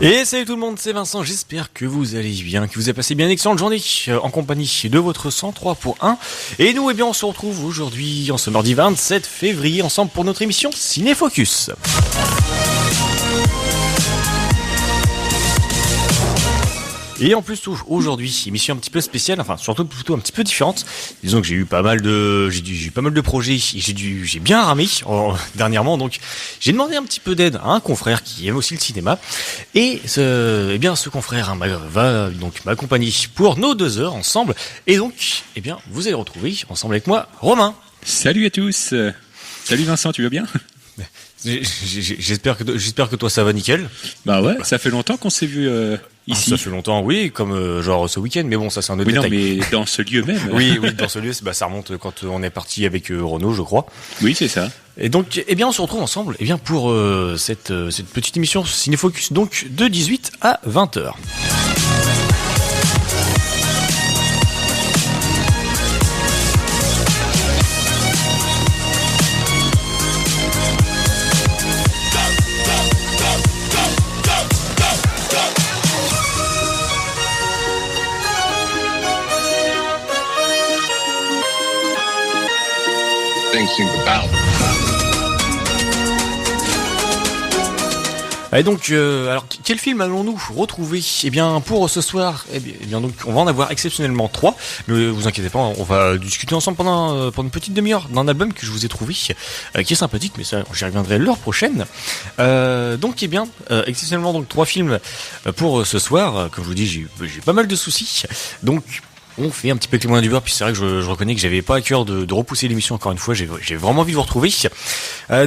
Et salut tout le monde, c'est Vincent, j'espère que vous allez bien, que vous avez passé bien une excellente journée en compagnie de votre 103.1. Et nous, on se retrouve aujourd'hui, en ce mardi 27 février, ensemble pour notre émission Ciné-Focus. Et en plus aujourd'hui, émission un petit peu spéciale, enfin surtout plutôt un petit peu différente. Disons que j'ai eu pas mal de projets, j'ai bien ramé dernièrement, donc j'ai demandé un petit peu d'aide à un confrère qui aime aussi le cinéma. Et ce confrère va donc m'accompagner pour nos 2 heures ensemble. Et donc, vous allez retrouver ensemble avec moi Romain. Salut à tous. Salut Vincent, tu vas bien ? J'espère que toi ça va nickel. Bah ouais, ça fait longtemps qu'on s'est vu ici. Ça fait longtemps, oui, comme genre ce week-end, mais bon, ça c'est un autre détail. Oui, non, mais dans ce lieu même. oui, dans ce lieu, ça remonte quand on est parti avec Renaud, je crois. Oui, c'est ça. Et donc, on se retrouve ensemble, pour cette petite émission Ciné-Focus, donc de 18 à 20h. Et donc, alors quel film allons-nous retrouver ? Pour ce soir, donc on va en avoir exceptionnellement 3. Mais vous inquiétez pas, on va discuter ensemble pendant une petite demi-heure d'un album que je vous ai trouvé, qui est sympathique, mais ça, j'y reviendrai l'heure prochaine. Exceptionnellement donc 3 films pour ce soir. Comme je vous dis, j'ai pas mal de soucis, donc. On fait un petit peu témoin du beurre, puis c'est vrai que je reconnais que j'avais pas à cœur de repousser l'émission encore une fois, j'ai vraiment envie de vous retrouver.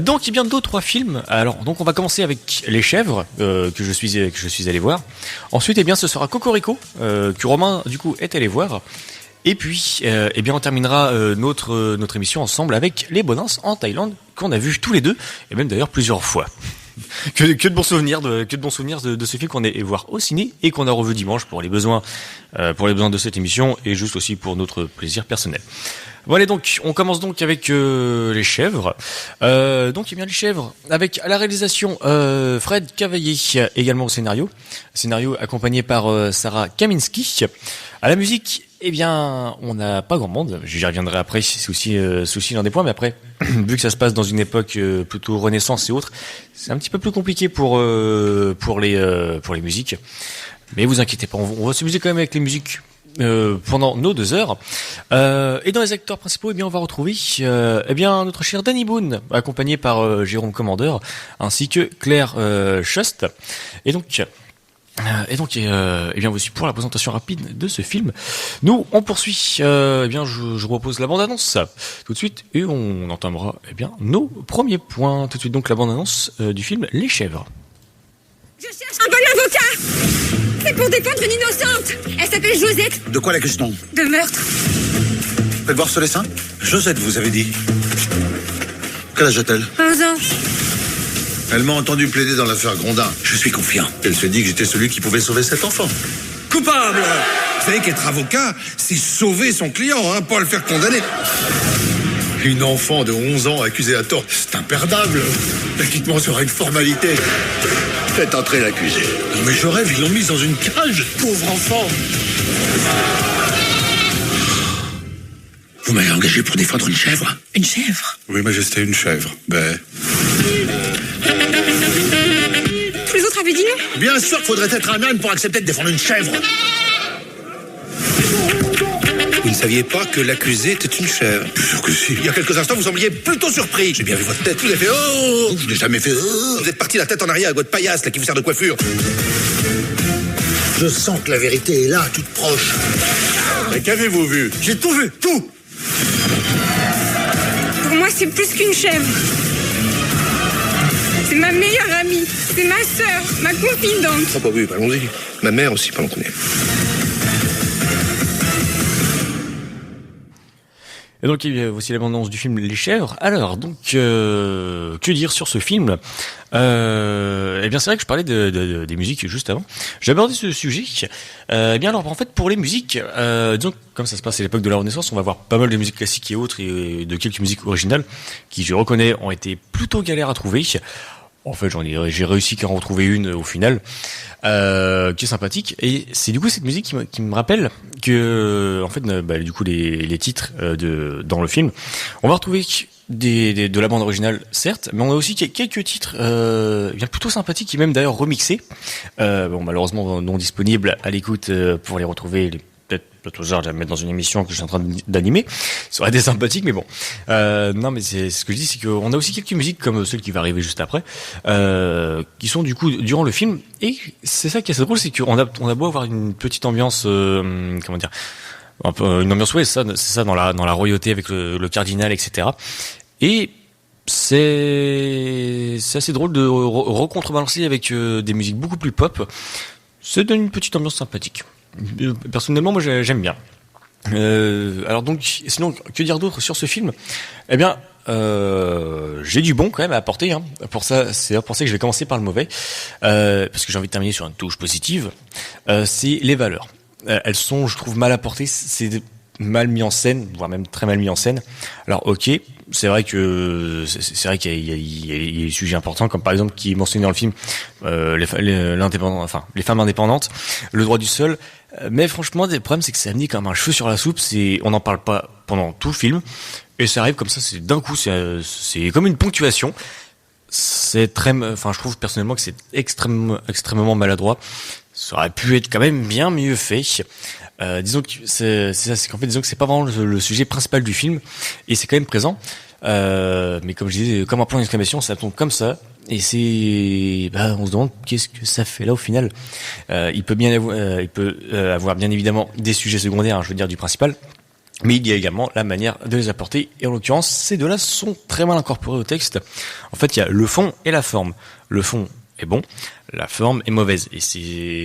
Donc 2 3 films. Alors donc on va commencer avec Les Chèvres que je suis allé voir. Ensuite ce sera Cocorico que Romain du coup est allé voir. Et puis on terminera notre émission ensemble avec Les Bonances en Thaïlande qu'on a vu tous les deux et même d'ailleurs plusieurs fois. Que de bons souvenirs de ce film qu'on est voir au ciné et qu'on a revu dimanche pour les besoins de cette émission et juste aussi pour notre plaisir personnel. Voilà, donc on commence donc avec Les Chèvres. Les Chèvres avec à la réalisation Fred Cavaillé, également au scénario accompagné par Sarah Kaminski. À la musique, on n'a pas grand monde. J'y reviendrai après, c'est aussi l'un des points. Mais après, vu que ça se passe dans une époque plutôt Renaissance et autres, c'est un petit peu plus compliqué pour les musiques. Mais vous inquiétez pas, on va s'amuser quand même avec les musiques pendant nos 2 heures. Et dans les acteurs principaux, on va retrouver notre cher Danny Boone, accompagné par Jérôme Commandeur, ainsi que Claire Schust. Et donc voici pour la présentation rapide de ce film. Nous, on poursuit. Je vous propose la bande-annonce tout de suite et on entamera nos premiers points. Tout de suite donc la bande-annonce du film Les Chèvres. Je cherche un bon avocat. C'est pour défendre une innocente. Elle s'appelle Josette. De quoi la question ? De meurtre. Faites voir ce dessin. Josette, vous avez dit. Quel âge a-t-elle ? 11 ans. Elle m'a entendu plaider dans l'affaire Grondin. Je suis confiant. Elle se dit que j'étais celui qui pouvait sauver cet enfant. Coupable ! Vous savez qu'être avocat, c'est sauver son client, pas le faire condamner. Une enfant de 11 ans accusée à tort, c'est imperdable. L'acquittement sera une formalité. Faites entrer l'accusé. Non mais je rêve, ils l'ont mise dans une cage, pauvre enfant. Vous m'avez engagé pour défendre une chèvre ? Une chèvre ? Oui, Majesté, une chèvre. Tous les autres avaient dit non ? Bien sûr qu'il faudrait être un âne pour accepter de défendre une chèvre. Vous ne saviez pas que l'accusé était une chèvre ? Bien sûr que si. Il y a quelques instants, vous sembliez plutôt surpris. J'ai bien vu votre tête. Vous avez fait oh ! Je n'ai jamais fait Vous êtes parti la tête en arrière à votre paillasse, là, qui vous sert de coiffure. Je sens que la vérité est là, toute proche. Mais qu'avez-vous vu ? J'ai tout vu, tout. Pour moi, c'est plus qu'une chèvre. C'est ma meilleure amie. C'est ma sœur, ma confidente. Ah bah oui, allons-y. Ma mère aussi, pendant qu'on est. Et donc il y a aussi l'abondance du film Les Chèvres. Alors donc que dire sur ce film? Eh bien c'est vrai que je parlais des musiques juste avant. J'ai abordé ce sujet. Eh bien alors en fait pour les musiques, disons comme ça se passe à l'époque de la Renaissance, on va voir pas mal de musique classique et autres et de quelques musiques originales qui je reconnais ont été plutôt galères à trouver. En fait j'ai réussi qu'à en retrouver une au final. Qui est sympathique, et c'est du coup cette musique qui me rappelle que en fait du coup les titres dans le film, on va retrouver de la bande originale certes, mais on a aussi quelques titres bien plutôt sympathiques et même d'ailleurs remixés, malheureusement non disponibles à l'écoute pour les retrouver. Peut-être je vais la mettre dans une émission que je suis en train d'animer. Ça aurait été sympathique, mais bon. Non, mais c'est ce que je dis, c'est qu'on a aussi quelques musiques comme celle qui va arriver juste après, qui sont du coup durant le film. Et c'est ça qui est assez drôle, c'est qu'on a beau avoir une petite ambiance, comment dire, un peu une ambiance, ouais, c'est ça dans la royauté avec le cardinal, etc. Et c'est assez drôle de recontrebalancer avec des musiques beaucoup plus pop. Ça donne une petite ambiance sympathique. Personnellement, moi, j'aime bien. Alors donc, sinon, que dire d'autre sur ce film? Eh bien, j'ai du bon quand même à apporter. Hein. C'est pour ça que je vais commencer par le mauvais, parce que j'ai envie de terminer sur une touche positive. C'est les valeurs. Elles sont, je trouve, mal apportées. C'est mal mis en scène, voire même très mal mis en scène. Alors, ok, c'est vrai qu'il y a des sujets importants, comme par exemple qui est mentionné dans le film, les femmes indépendantes, le droit du sol. Mais franchement, le problème, c'est que c'est amené comme un cheveu sur la soupe. On n'en parle pas pendant tout le film, et ça arrive comme ça. C'est d'un coup, c'est comme une ponctuation. C'est je trouve personnellement que c'est extrêmement maladroit. Ça aurait pu être quand même bien mieux fait. Disons que c'est ça, c'est qu'en fait, disons que c'est pas vraiment le sujet principal du film, et c'est quand même présent. Mais comme je disais, comme un point d'exclamation, ça tombe comme ça, et on se demande qu'est-ce que ça fait là au final. Il peut avoir bien évidemment des sujets secondaires, hein, je veux dire du principal, mais il y a également la manière de les apporter, et en l'occurrence, ces deux-là sont très mal incorporés au texte. En fait, il y a le fond et la forme. Le fond est bon, la forme est mauvaise, et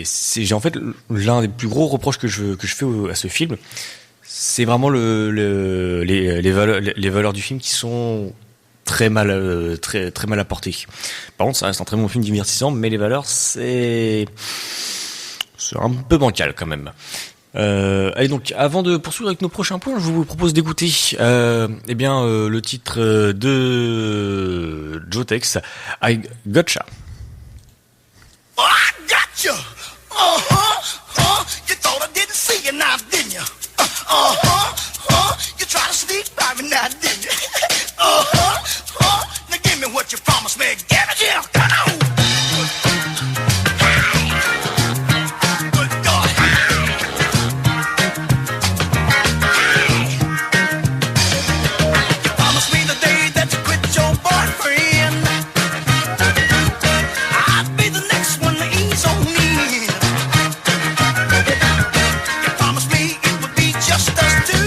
j'ai en fait l'un des plus gros reproches que je fais à ce film. C'est vraiment les valeurs du film qui sont très mal apportées. Par contre, ça reste un très bon film divertissant, mais les valeurs, c'est un peu bancal quand même. Allez, donc avant de poursuivre avec nos prochains points, je vous propose d'écouter le titre de Joe Tex, I Gotcha. Oh, I got you. You thought I didn't see you now, didn't you? You tried to sneak by me now, didn't you? Now give me what you promised me. Give it here. Come on. Good God. You promised me the day that you quit your boyfriend, I'd be the next one to ease on me. You promised me it would be just us two.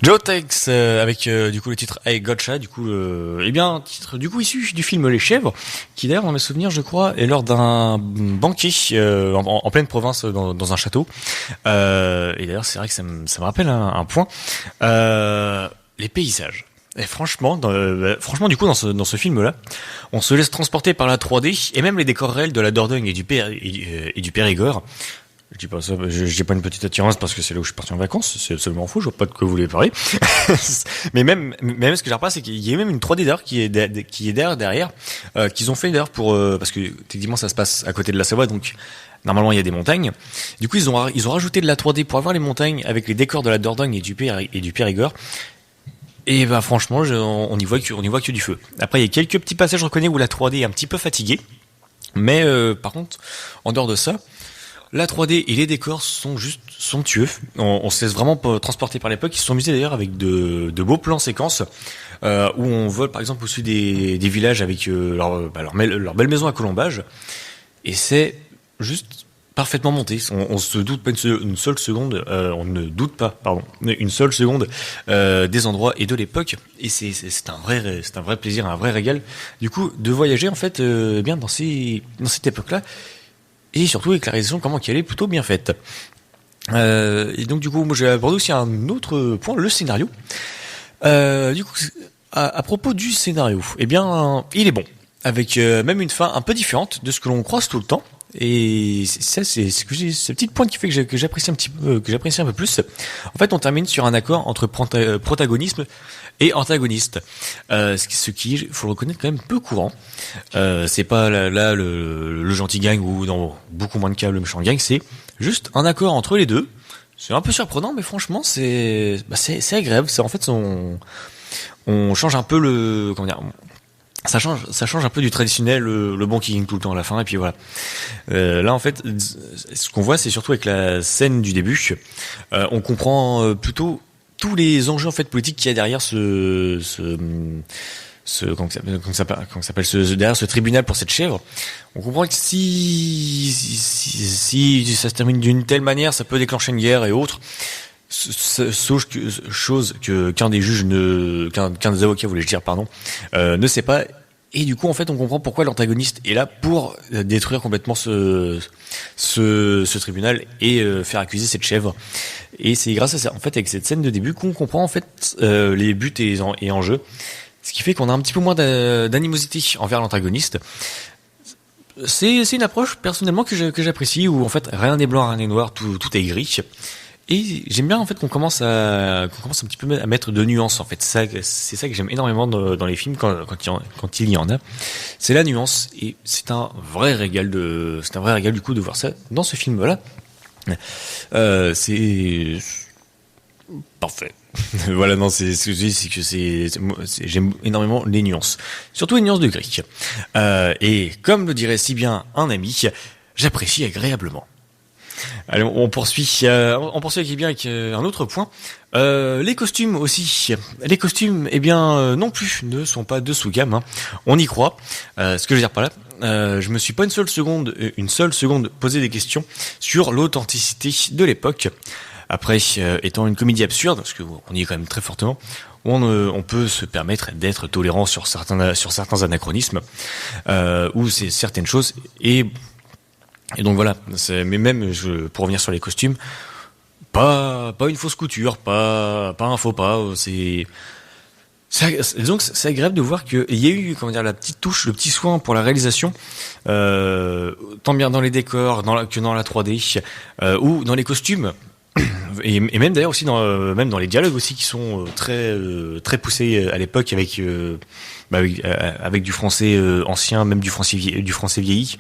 Joe Tex avec du coup le titre Hey Gotcha, du coup un titre du coup issu du film Les Chèvres, qui d'ailleurs dans mes souvenirs je crois est lors d'un banquet en pleine province dans un château. Et d'ailleurs c'est vrai que ça me rappelle un point, les paysages. Et franchement, du coup, dans ce film-là, on se laisse transporter par la 3D et même les décors réels de la Dordogne et du Périgord. Je dis pas ça, je dis pas une petite attirance parce que c'est là où je suis parti en vacances, c'est absolument faux, je vois pas de quoi vous voulez parler. Mais même ce que j'ai remarqué, c'est qu'il y a même une 3D d'ailleurs qui est derrière, qu'ils ont fait d'ailleurs pour, parce que techniquement ça se passe à côté de la Savoie, donc normalement il y a des montagnes. Du coup ils ont rajouté de la 3D pour avoir les montagnes avec les décors de la Dordogne et du Périgord. Et bah franchement, on y voit que du feu. Après il y a quelques petits passages, je reconnais, où la 3D est un petit peu fatiguée, mais par contre, en dehors de ça, la 3D et les décors sont juste somptueux. On se laisse vraiment transporter par l'époque. Ils se sont amusés d'ailleurs avec de beaux plans séquences où on vole par exemple au-dessus des villages avec leur belle maison à colombage, et c'est juste parfaitement monté. On se doute pas une seule seconde. On ne doute pas, une seule seconde des endroits et de l'époque. Et c'est un vrai plaisir, un vrai régal. Du coup, de voyager en fait bien dans cette époque-là, et surtout avec la réalisation comment qu'elle est plutôt bien faite. Et donc du coup, moi j'ai abordé aussi un autre point, le scénario. Du coup, à propos du scénario, eh bien, il est bon, avec même une fin un peu différente de ce que l'on croise tout le temps. Et ça, c'est ce petit point qui fait que j'apprécie un petit peu, un peu plus. En fait, on termine sur un accord entre protagonisme et antagoniste, ce qui, faut le reconnaître, quand même peu courant. C'est pas là le gentil gang, ou dans beaucoup moins de cas le méchant gang. C'est juste un accord entre les deux. C'est un peu surprenant, mais franchement, c'est agréable. C'est en fait on change un peu ça change un peu du traditionnel, le bon qui gagne tout le temps à la fin, et puis voilà. Là en fait, ce qu'on voit, c'est surtout avec la scène du début, on comprend plutôt tous les enjeux en fait politiques qu'il y a derrière derrière ce tribunal pour cette chèvre. On comprend que si ça se termine d'une telle manière, ça peut déclencher une guerre et autres. Chose qu'un des avocats, voulais-je dire, ne sait pas. Et du coup, en fait, on comprend pourquoi l'antagoniste est là pour détruire complètement ce tribunal et faire accuser cette chèvre. Et c'est grâce à ça, en fait, avec cette scène de début, qu'on comprend en fait les buts et enjeux. Ce qui fait qu'on a un petit peu moins d'animosité envers l'antagoniste. C'est une approche personnellement que j'apprécie, où en fait rien n'est blanc, rien n'est noir, tout est gris. Et j'aime bien en fait qu'on commence un petit peu à mettre de nuances en fait. C'est ça que j'aime énormément dans les films quand il y en a. C'est la nuance, et c'est un vrai régal du coup de voir ça dans ce film là. C'est parfait. Voilà, non, c'est ce que je dis, c'est que j'aime énormément les nuances, surtout les nuances de gris. Et comme le dirait si bien un ami, j'apprécie agréablement. Allez, on poursuit avec un autre point. Les costumes aussi. Les costumes, non plus, ne sont pas de sous-gamme. Hein. On y croit. Ce que je veux dire par là, je me suis pas une seule seconde posé des questions sur l'authenticité de l'époque. Après, étant une comédie absurde, parce que on y est quand même très fortement, on peut se permettre d'être tolérant sur certains anachronismes, ou c'est certaines choses. Et donc voilà, mais même pour revenir sur les costumes, pas une fausse couture, pas un faux pas, donc c'est agréable de voir qu'il y a eu la petite touche, le petit soin pour la réalisation, tant bien dans les décors que dans la 3D, ou dans les costumes, et même d'ailleurs aussi même dans les dialogues aussi, qui sont très poussés à l'époque, avec du français ancien, même du français vieilli.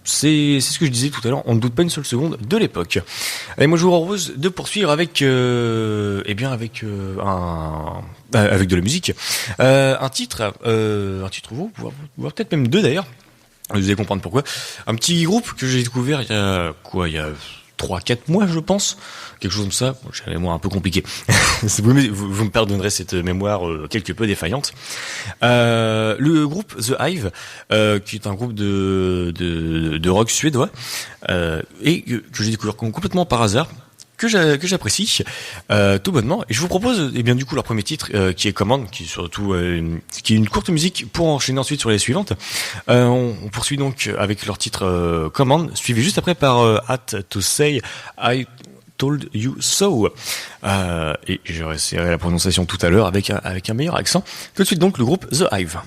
C'est ce que je disais tout à l'heure, on ne doute pas une seule seconde de l'époque. Allez, moi je vous propose de poursuivre avec de la musique. Un titre, vous peut-être même deux d'ailleurs, vous allez comprendre pourquoi. Un petit groupe que j'ai découvert il y a 3-4 mois, je pense, quelque chose comme ça. Bon, j'ai une mémoire un peu compliquée. vous me pardonnerez cette mémoire quelque peu défaillante. Le groupe The Hive, qui est un groupe de rock suédois, et que j'ai découvert complètement par hasard. que j'apprécie tout bonnement. Et je vous propose, eh bien du coup, leur premier titre qui est Command, qui est surtout qui est une courte musique pour enchaîner ensuite sur les suivantes. On poursuit donc avec leur titre Command, suivi juste après par Had to Say I Told You So. Et je réessayerai la prononciation tout à l'heure avec un meilleur accent. Tout de suite donc le groupe The Hive.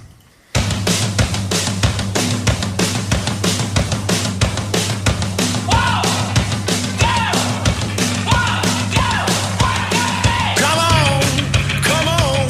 Come on,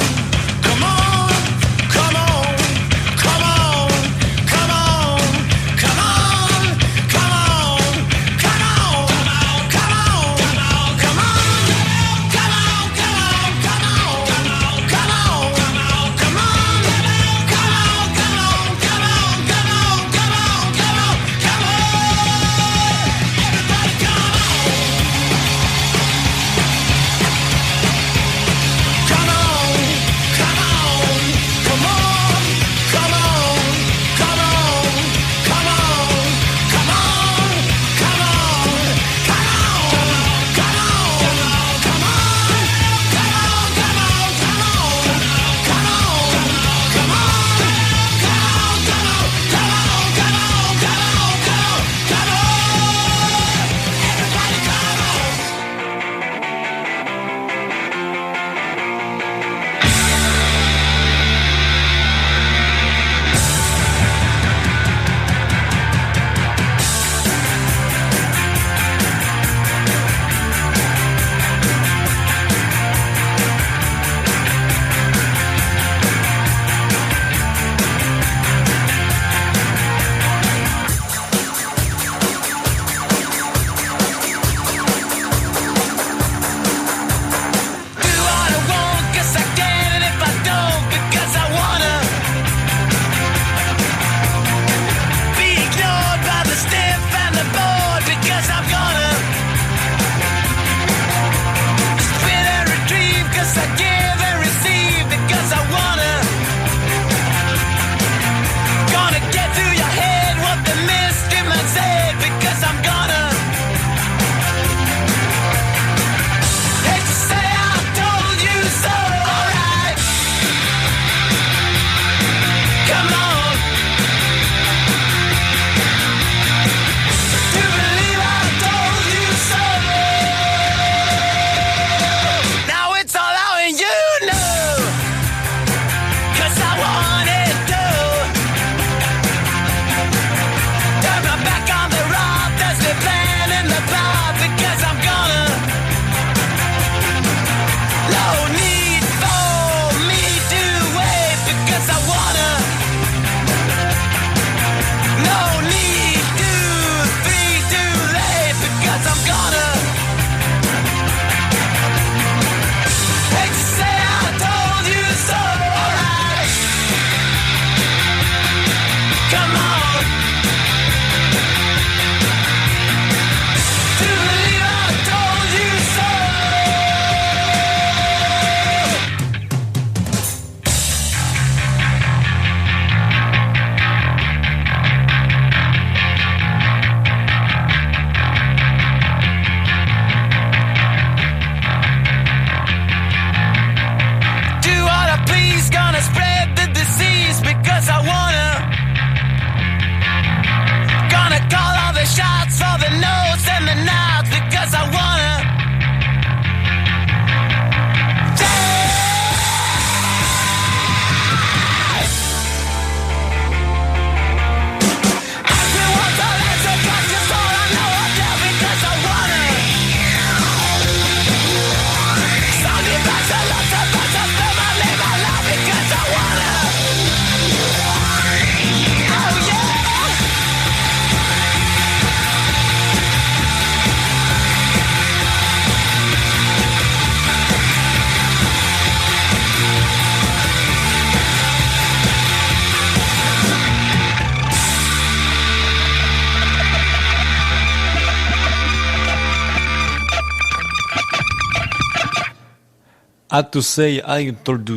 had to say I told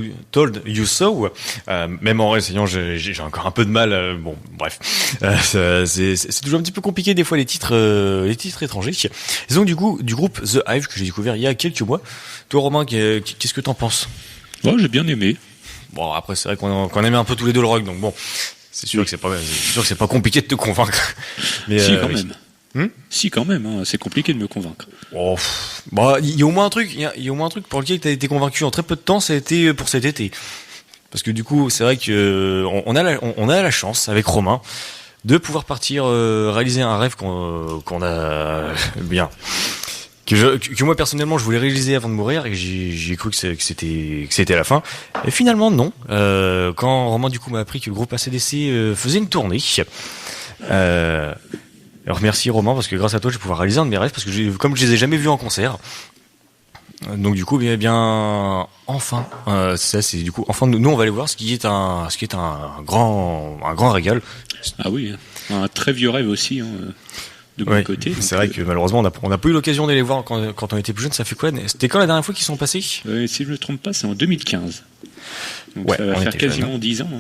you so. Même en réessayant, j'ai encore un peu de mal. Bon, bref, c'est toujours un petit peu compliqué des fois les titres étrangers. Et donc du coup, du groupe The Hive que j'ai découvert il y a quelques mois. Toi, Romain, qu'est-ce que t'en penses? Bon, j'ai bien aimé. Bon, après c'est vrai qu'on aimait un peu tous les deux le rock, donc bon, c'est sûr que c'est pas compliqué de te convaincre. Mais si quand même. Si quand même, hein, c'est compliqué de me convaincre. Oh, bah, il y a au moins un truc, il y a au moins un truc pour lequel tu as été convaincu en très peu de temps, ça a été pour cet été. Parce que du coup, c'est vrai que on a la chance avec Romain de pouvoir partir réaliser un rêve qu'on a bien que moi personnellement je voulais réaliser avant de mourir et que j'ai cru que c'était la fin. Et finalement non. Quand Romain du coup m'a appris que le groupe AC/DC faisait une tournée. Alors merci Romain parce que grâce à toi je vais pouvoir réaliser un de mes rêves parce que comme je les ai jamais vus en concert. Donc du coup bien enfin ça c'est du coup enfin nous on va aller voir ce qui est un grand régal. Ah oui, un très vieux rêve aussi de mon côté. C'est vrai que malheureusement on n'a pas eu l'occasion d'aller voir quand on était plus jeune. Ça fait quoi? C'était quand la dernière fois qu'ils sont passés? Si je ne me trompe pas, c'est en 2015. Donc ouais, ça va faire quasiment jeune, 10 ans.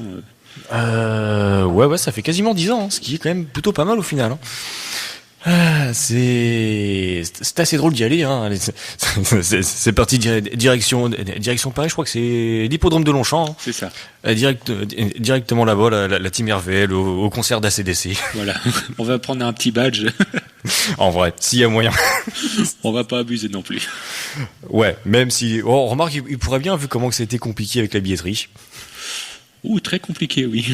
Ouais, ça fait quasiment 10 ans, ce qui est quand même plutôt pas mal au final. C'est assez drôle d'y aller. Hein. C'est parti direction Paris. Je crois que c'est l'hippodrome de Longchamp. Hein. C'est ça. Directement là-bas, la team RVL au concert d'ACDC. Voilà. On va prendre un petit badge. En vrai, s'il y a moyen. On va pas abuser non plus. Ouais, même si. Oh, remarque, il pourrait bien vu comment que ça a été compliqué avec la billetterie. Très compliqué, oui.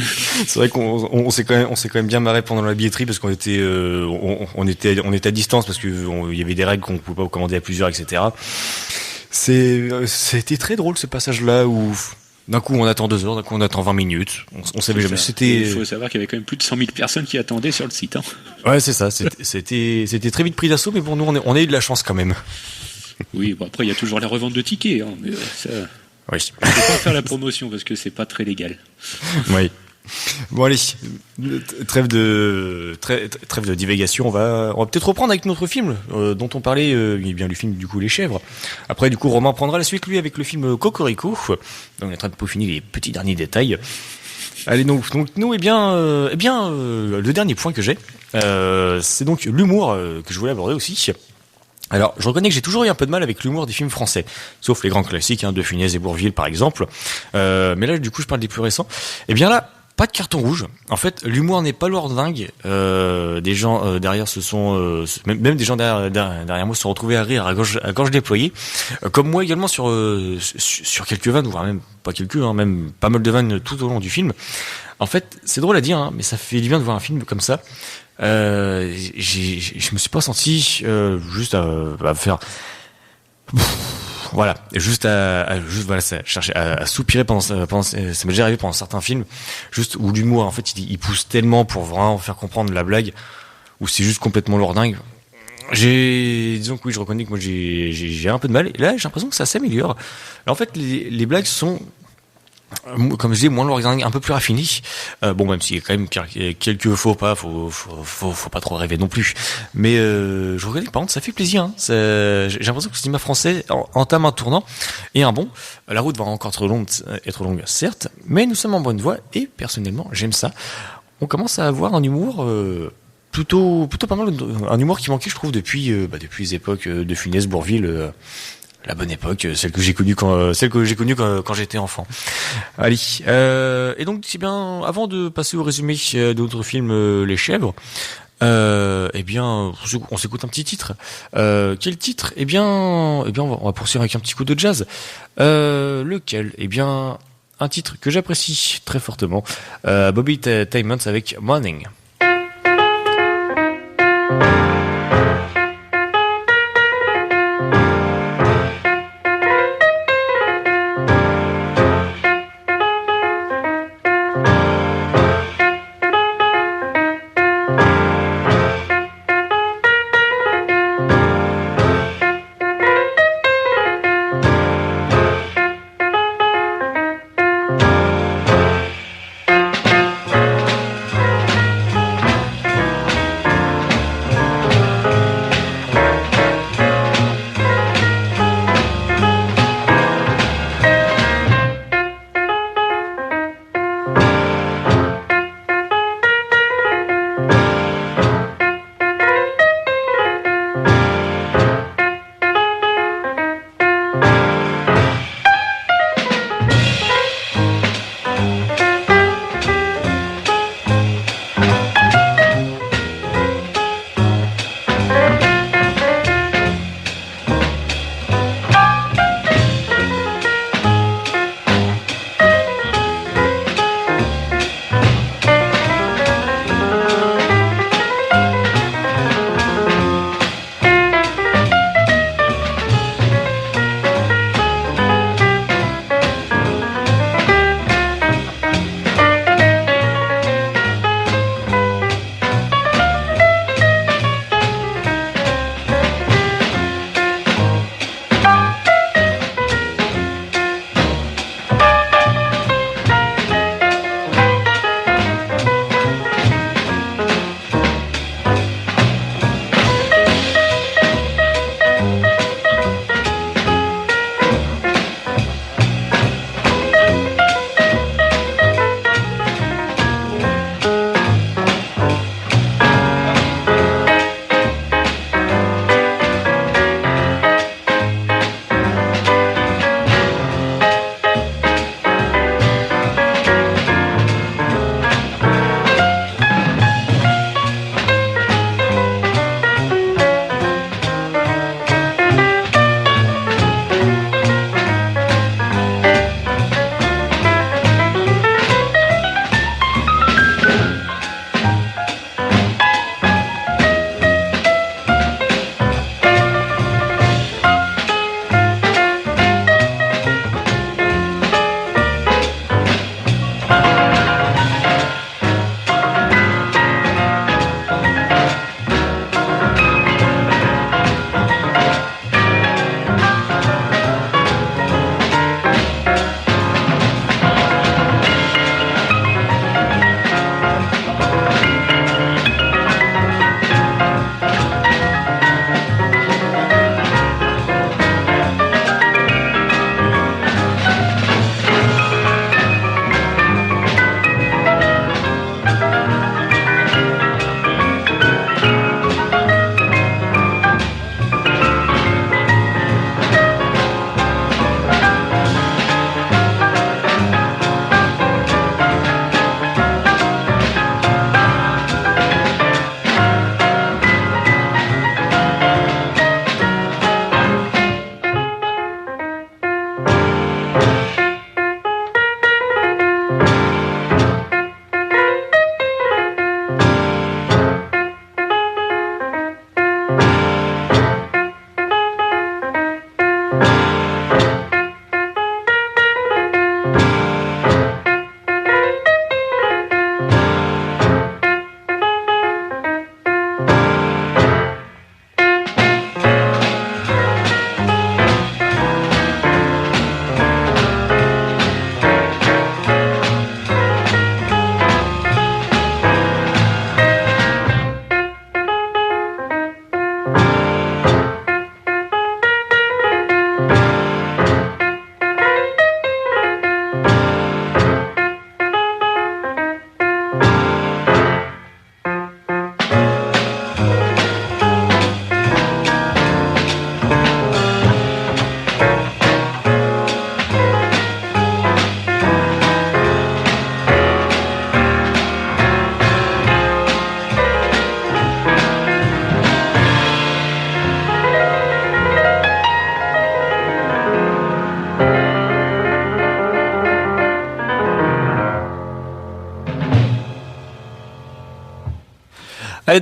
C'est vrai qu'on s'est quand même bien marré pendant la billetterie parce qu'on était on était à distance parce que il y avait des règles qu'on pouvait pas commander à plusieurs, etc. C'était très drôle ce passage-là où d'un coup on attend 2 heures, d'un coup on attend 20 minutes. On savait jamais. Il faut savoir qu'il y avait quand même plus de 100 000 personnes qui attendaient sur le site. Hein. Ouais, c'est ça. C'était très vite pris d'assaut, mais bon, nous on a eu de la chance quand même. Oui, bon après il y a toujours la revente de tickets, hein, mais ça. Oui. Je ne peux pas faire la promotion parce que c'est pas très légal. Oui. Bon allez, trêve de divagation. On va peut-être reprendre avec notre film dont on parlait, bien le film du coup Les Chèvres. Après du coup Romain prendra la suite lui avec le film Cocorico. Donc on est en train de peaufiner les petits derniers détails. Allez donc nous le dernier point que j'ai, c'est donc l'humour que je voulais aborder aussi. Alors, je reconnais que j'ai toujours eu un peu de mal avec l'humour des films français, sauf les grands classiques, De Funès et Bourvil par exemple. Mais là, du coup, je parle des plus récents. Eh bien là, pas de carton rouge. En fait, l'humour n'est pas lourdingue. Des gens derrière se sont, même des gens derrière moi se sont retrouvés à rire à gorge déployée. Comme moi également sur quelques vannes, voire même pas quelques, même pas mal de vannes tout au long du film. En fait, c'est drôle à dire, mais ça fait du bien de voir un film comme ça. Je me suis pas senti juste à faire voilà, juste chercher à soupirer pendant ça m'est déjà arrivé pendant certains films, juste où l'humour en fait il pousse tellement pour vraiment faire comprendre la blague, ou c'est juste complètement lourdingue. Disons que oui, je reconnais que moi j'ai un peu de mal, et là j'ai l'impression que ça s'améliore. Alors, en fait les blagues sont, comme je dis, moins lourdingue, un peu plus raffiné. Bon, même s'il y a quand même quelques faux pas, faut pas trop rêver non plus. Mais je reconnais que par contre, ça fait plaisir. Hein. J'ai l'impression que le cinéma français entame un tournant et un bon. La route va encore être longue, certes, mais nous sommes en bonne voie et personnellement, j'aime ça. On commence à avoir un humour plutôt pas mal, un humour qui manquait, je trouve, depuis les époques de Funès, Bourvil. La bonne époque, celle que j'ai connue quand j'étais enfant. Allez, et donc c'est bien, avant de passer au résumé de notre film Les Chèvres, on s'écoute un petit titre. Quel titre? On va poursuivre avec un petit coup de jazz. Lequel? Un titre que j'apprécie très fortement, Bobby Timmons avec Morning.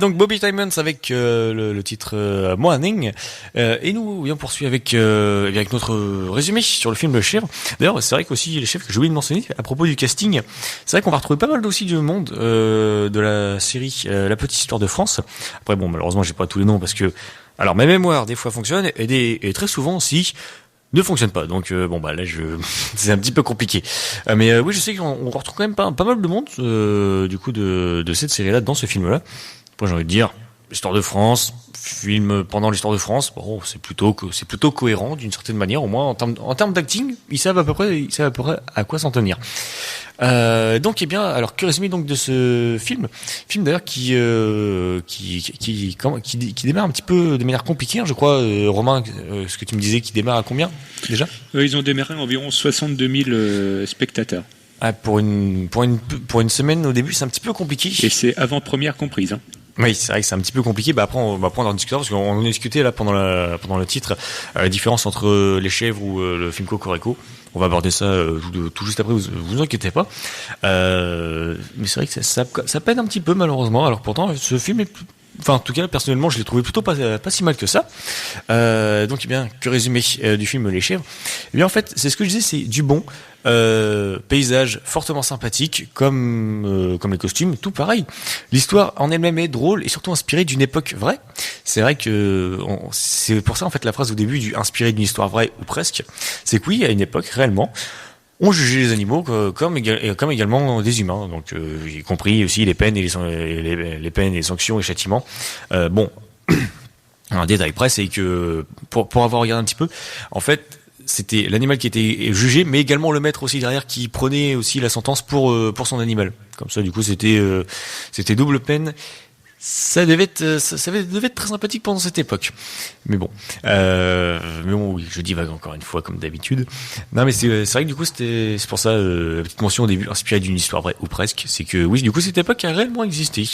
Donc Bobby Timmons avec le titre Morning. Et nous on poursuit avec notre résumé sur le film Le Chèvre. D'ailleurs, c'est vrai qu'aussi les chefs que j'ai oublié de mentionner à propos du casting, c'est vrai qu'on va retrouver pas mal aussi du monde de la série La Petite Histoire de France. Après bon, malheureusement j'ai pas tous les noms parce que alors ma mémoire des fois fonctionne et très souvent aussi ne fonctionne pas. Donc bon bah là c'est un petit peu compliqué. Mais oui, je sais qu'on retrouve quand même pas mal de monde du coup de cette série là dans ce film là. Après j'ai envie de dire l'histoire de France, film pendant l'histoire de France, bon c'est plutôt cohérent d'une certaine manière, au moins en termes d'acting, ils savent à peu près à quoi s'en tenir. Donc bien alors que résumer donc de ce film d'ailleurs qui démarre un petit peu de manière compliquée, hein, je crois Romain, ce que tu me disais qui démarre à combien déjà? Ils ont démarré à environ 62 000 spectateurs. Ah, pour une semaine au début, c'est un petit peu compliqué. Et c'est avant-première comprise, hein. Oui, c'est vrai que c'est un petit peu compliqué. Bah après, on va prendre en discuter parce qu'on en a discuté là pendant le titre, la différence entre Les Chèvres ou le film Cocorico. On va aborder ça tout juste après. Vous inquiétez pas. Mais c'est vrai que ça peine un petit peu malheureusement. Alors pourtant, ce film est enfin, en tout cas, personnellement, je l'ai trouvé plutôt pas si mal que ça. Donc, eh bien, que résumer du film Les Chèvres? Eh bien, en fait, c'est ce que je disais, c'est du bon. Paysage fortement sympathique, comme les costumes, tout pareil. L'histoire en elle-même est drôle et surtout inspirée d'une époque vraie. C'est vrai que c'est pour ça, en fait, la phrase au début du inspiré d'une histoire vraie ou presque, c'est que oui, à une époque, réellement, on jugeait les animaux comme également des humains, donc y compris aussi les peines et les peines et les sanctions et châtiments. Bon, un détail près, c'est que pour avoir regardé un petit peu, en fait, c'était l'animal qui était jugé, mais également le maître aussi derrière qui prenait aussi la sentence pour son animal. Comme ça, du coup, c'était double peine. Ça devait être très sympathique pendant cette époque. Mais bon, oui, je divague encore une fois comme d'habitude. Non, mais c'est vrai que du coup c'est pour ça la petite mention au début inspirée d'une histoire vraie ou presque. C'est que oui, du coup cette époque a réellement existé.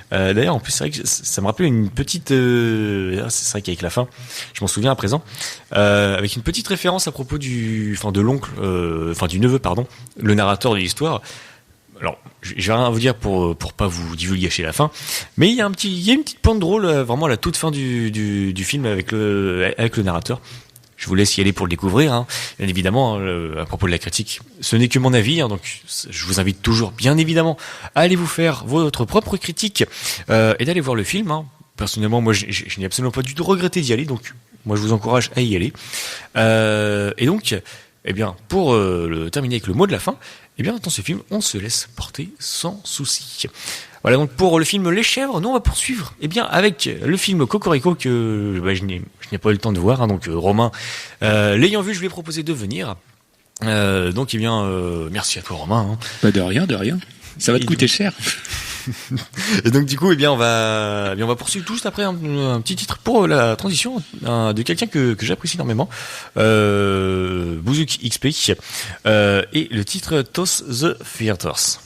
D'ailleurs, en plus c'est vrai que ça me rappelait une petite. C'est vrai qu'avec la fin, je m'en souviens à présent, avec une petite référence à propos du neveu, pardon, le narrateur de l'histoire. Alors, je vais rien vous dire pour pas vous divulgacher la fin, mais il y a une petite pointe drôle vraiment à la toute fin du film avec le narrateur. Je vous laisse y aller pour le découvrir, hein. Bien évidemment, à propos de la critique, ce n'est que mon avis, hein, donc je vous invite toujours, bien évidemment, à aller vous faire votre propre critique et d'aller voir le film, hein. Personnellement, moi, je n'ai absolument pas du tout regretté d'y aller, donc moi, je vous encourage à y aller. Et donc, eh bien, pour le terminer avec le mot de la fin, eh bien, dans ce film, on se laisse porter sans souci. Voilà, donc pour le film Les Chèvres, nous on va poursuivre, eh bien, avec le film Cocorico que je n'ai pas eu le temps de voir, hein, donc Romain, l'ayant vu, je lui ai proposé de venir. Donc, eh bien, merci à toi, Romain. Hein. Bah de rien. Ça va te coûter cher. Et donc du coup, eh bien, on va poursuivre tout juste après un petit titre pour la transition de quelqu'un que j'apprécie énormément, Bouzuk XP, et le titre Toss the Theaters.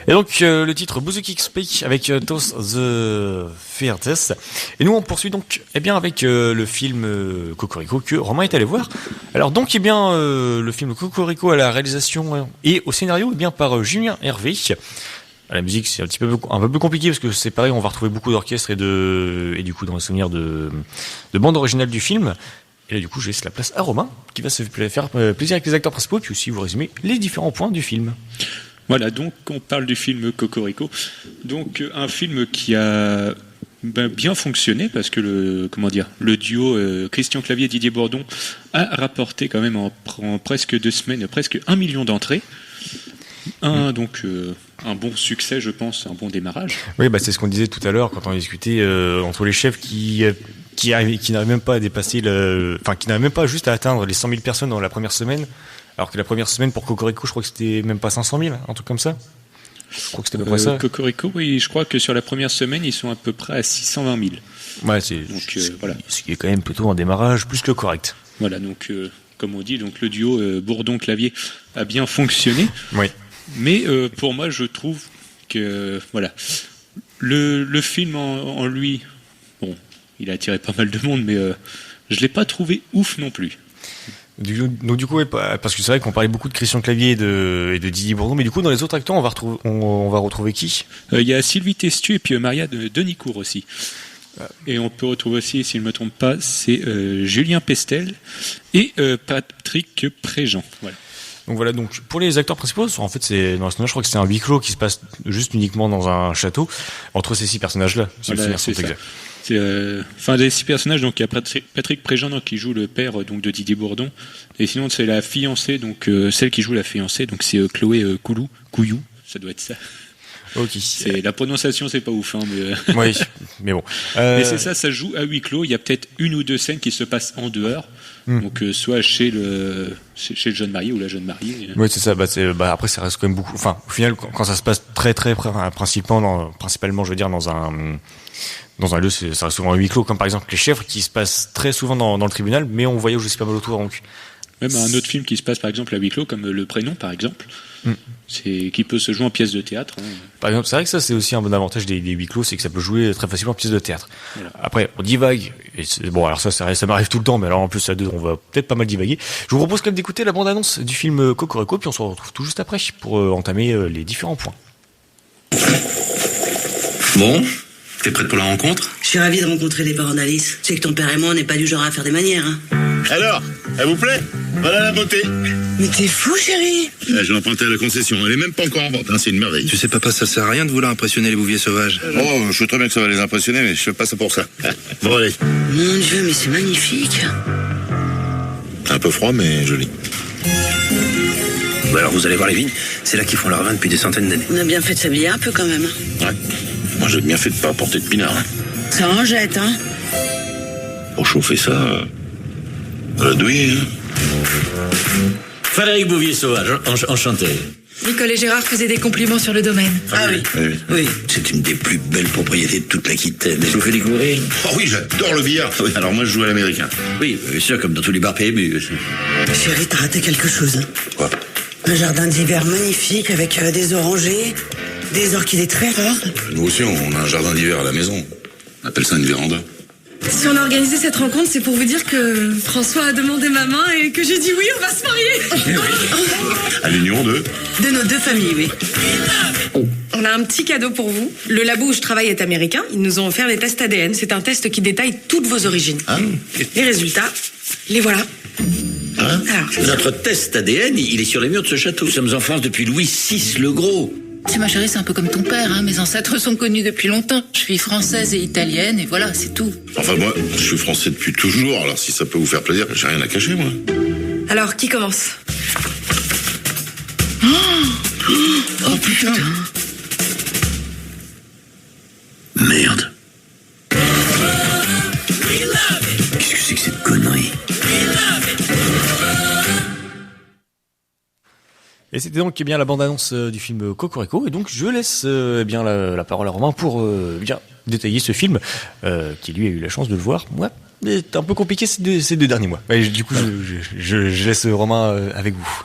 Et donc le titre Bouzouki Speak avec Toss the Fairtest. Et nous on poursuit donc avec le film Cocorico que Romain est allé voir. Alors donc le film Cocorico à la réalisation et au scénario par Julien Hervé. À la musique c'est un peu plus compliqué parce que c'est pareil, on va retrouver beaucoup d'orchestres et du coup dans les souvenirs de bande originale du film. Et là du coup je laisse la place à Romain qui va se faire plaisir avec les acteurs principaux puis aussi vous résumer les différents points du film. Voilà, donc on parle du film Cocorico. Donc un film qui a bien fonctionné parce que le duo Christian Clavier et Didier Bourdon a rapporté quand même en presque 2 semaines presque 1 million d'entrées. Donc un bon succès, je pense, un bon démarrage. Oui, c'est ce qu'on disait tout à l'heure quand on discutait entre les chefs qui n'arrivent même pas à dépasser qui n'arrivent même pas juste à atteindre les 100 000 personnes dans la première semaine. Alors que la première semaine pour Cocorico, je crois que c'était même pas 500 000, un truc comme ça. Je crois que c'était à peu près ça. Cocorico, oui, je crois que sur la première semaine, ils sont à peu près à 620 000. Ouais, voilà. Ce qui est quand même plutôt un démarrage plus que correct. Voilà, donc comme on dit, donc le duo Bourdon-Clavier a bien fonctionné. Oui. Mais pour moi, je trouve que le film en lui, bon, il a attiré pas mal de monde, mais je l'ai pas trouvé ouf non plus. Donc du coup, parce que c'est vrai qu'on parlait beaucoup de Christian Clavier et de Didier Bourdon, mais du coup dans les autres acteurs, on va retrouver qui ? Il y a Sylvie Testu et puis Maria Denicourt aussi. Et on peut retrouver aussi, si je ne me trompe pas, c'est Julien Pestel et Patrick Préjean. Voilà. Donc voilà, donc pour les acteurs principaux, en fait c'est dans le scénario, je crois que c'est un huis clos qui se passe juste uniquement dans un château entre ces 6 personnages-là. Voilà, c'est ça. C'est des 6 personnages, donc il y a Patrick Préjean qui joue le père de Didier Bourdon, et sinon c'est la fiancée, donc celle qui joue la fiancée, donc c'est Chloé Couillou, ça doit être ça. Ok. C'est la prononciation, c'est pas ouf, mais oui, mais bon. Mais c'est ça joue à huis clos. Il y a peut-être 1 ou 2 scènes qui se passent en dehors. Donc soit chez le jeune marié ou la jeune mariée. Oui, c'est ça. Après, ça reste quand même beaucoup. Enfin, au final, quand ça se passe très principalement, je veux dire, dans un lieu, ça reste souvent un huis clos, comme par exemple les chèvres qui se passent très souvent dans le tribunal, mais on voyage aussi pas mal autour. Donc même un autre film qui se passe par exemple à huis clos, comme Le Prénom par exemple, qui peut se jouer en pièce de théâtre. Par exemple, c'est vrai que ça c'est aussi un bon avantage des huis clos, c'est que ça peut jouer très facilement en pièce de théâtre. Voilà. Après, on divague. Et alors ça m'arrive tout le temps, mais alors en plus à deux, on va peut-être pas mal divaguer. Je vous propose quand même d'écouter la bande-annonce du film Cocorico, puis on se retrouve tout juste après pour entamer les différents points. Bon, t'es prête pour la rencontre ? Je suis ravi de rencontrer les parents d'Alice. C'est que ton père et moi, on n'est pas du genre à faire des manières, hein. Alors, elle vous plaît ? Voilà la beauté. Mais t'es fou, chérie. Je l'ai empruntée à la concession. Elle est même pas encore en vente, c'est une merveille. Tu sais, papa, ça sert à rien de vouloir impressionner les bouviers sauvages. Oh, je sais très bien que ça va les impressionner, mais je fais pas ça pour ça. Bon, allez. Mon Dieu, mais c'est magnifique. Un peu froid, mais joli. Bah alors, vous allez voir les vignes. C'est là qu'ils font leur vin depuis des centaines d'années. On a bien fait de s'habiller un peu, quand même. Ouais. Moi, j'ai bien fait de pas apporter de pinard. Ça en jette, hein. Pour chauffer ça, à la douille, hein. Frédéric Bouvier-Sauvage, enchanté. Nicole et Gérard faisaient des compliments sur le domaine. Ah oui. Oui, c'est une des plus belles propriétés de toute l'Aquitaine. Je vous fais découvrir. Oh oui, j'adore le billard. Oui, alors moi, je joue à l'américain. Oui, bien sûr, comme dans tous les bars PMU. Chérie, t'as raté quelque chose, hein. Quoi ? Un jardin d'hiver magnifique avec des orangers, des orchidées très rares. Nous aussi, on a un jardin d'hiver à la maison. On appelle ça une véranda. Si on a organisé cette rencontre, c'est pour vous dire que François a demandé ma main et que j'ai dit oui, on va se marier. À l'union de nos 2 familles, oui. On a un petit cadeau pour vous. Le labo où je travaille est américain. Ils nous ont offert des tests ADN. C'est un test qui détaille toutes vos origines. Les résultats, les voilà. Notre test ADN, il est sur les murs de ce château. Nous sommes en France depuis Louis VI le Gros. Tu ma chérie, c'est un peu comme ton père, hein. Mes ancêtres sont connus depuis longtemps. Je suis française et italienne, et voilà, c'est tout. Enfin, moi, je suis français depuis toujours, alors si ça peut vous faire plaisir, j'ai rien à cacher, moi. Alors, qui commence ? Oh putain. Merde. Qu'est-ce que c'est que cette connerie ? Et c'était donc bien la bande-annonce du film Cocorico, et donc je laisse bien la parole à Romain pour bien détailler ce film, qui lui a eu la chance de le voir. Moi, c'est un peu compliqué ces deux derniers mois. Et du coup, je laisse Romain avec vous.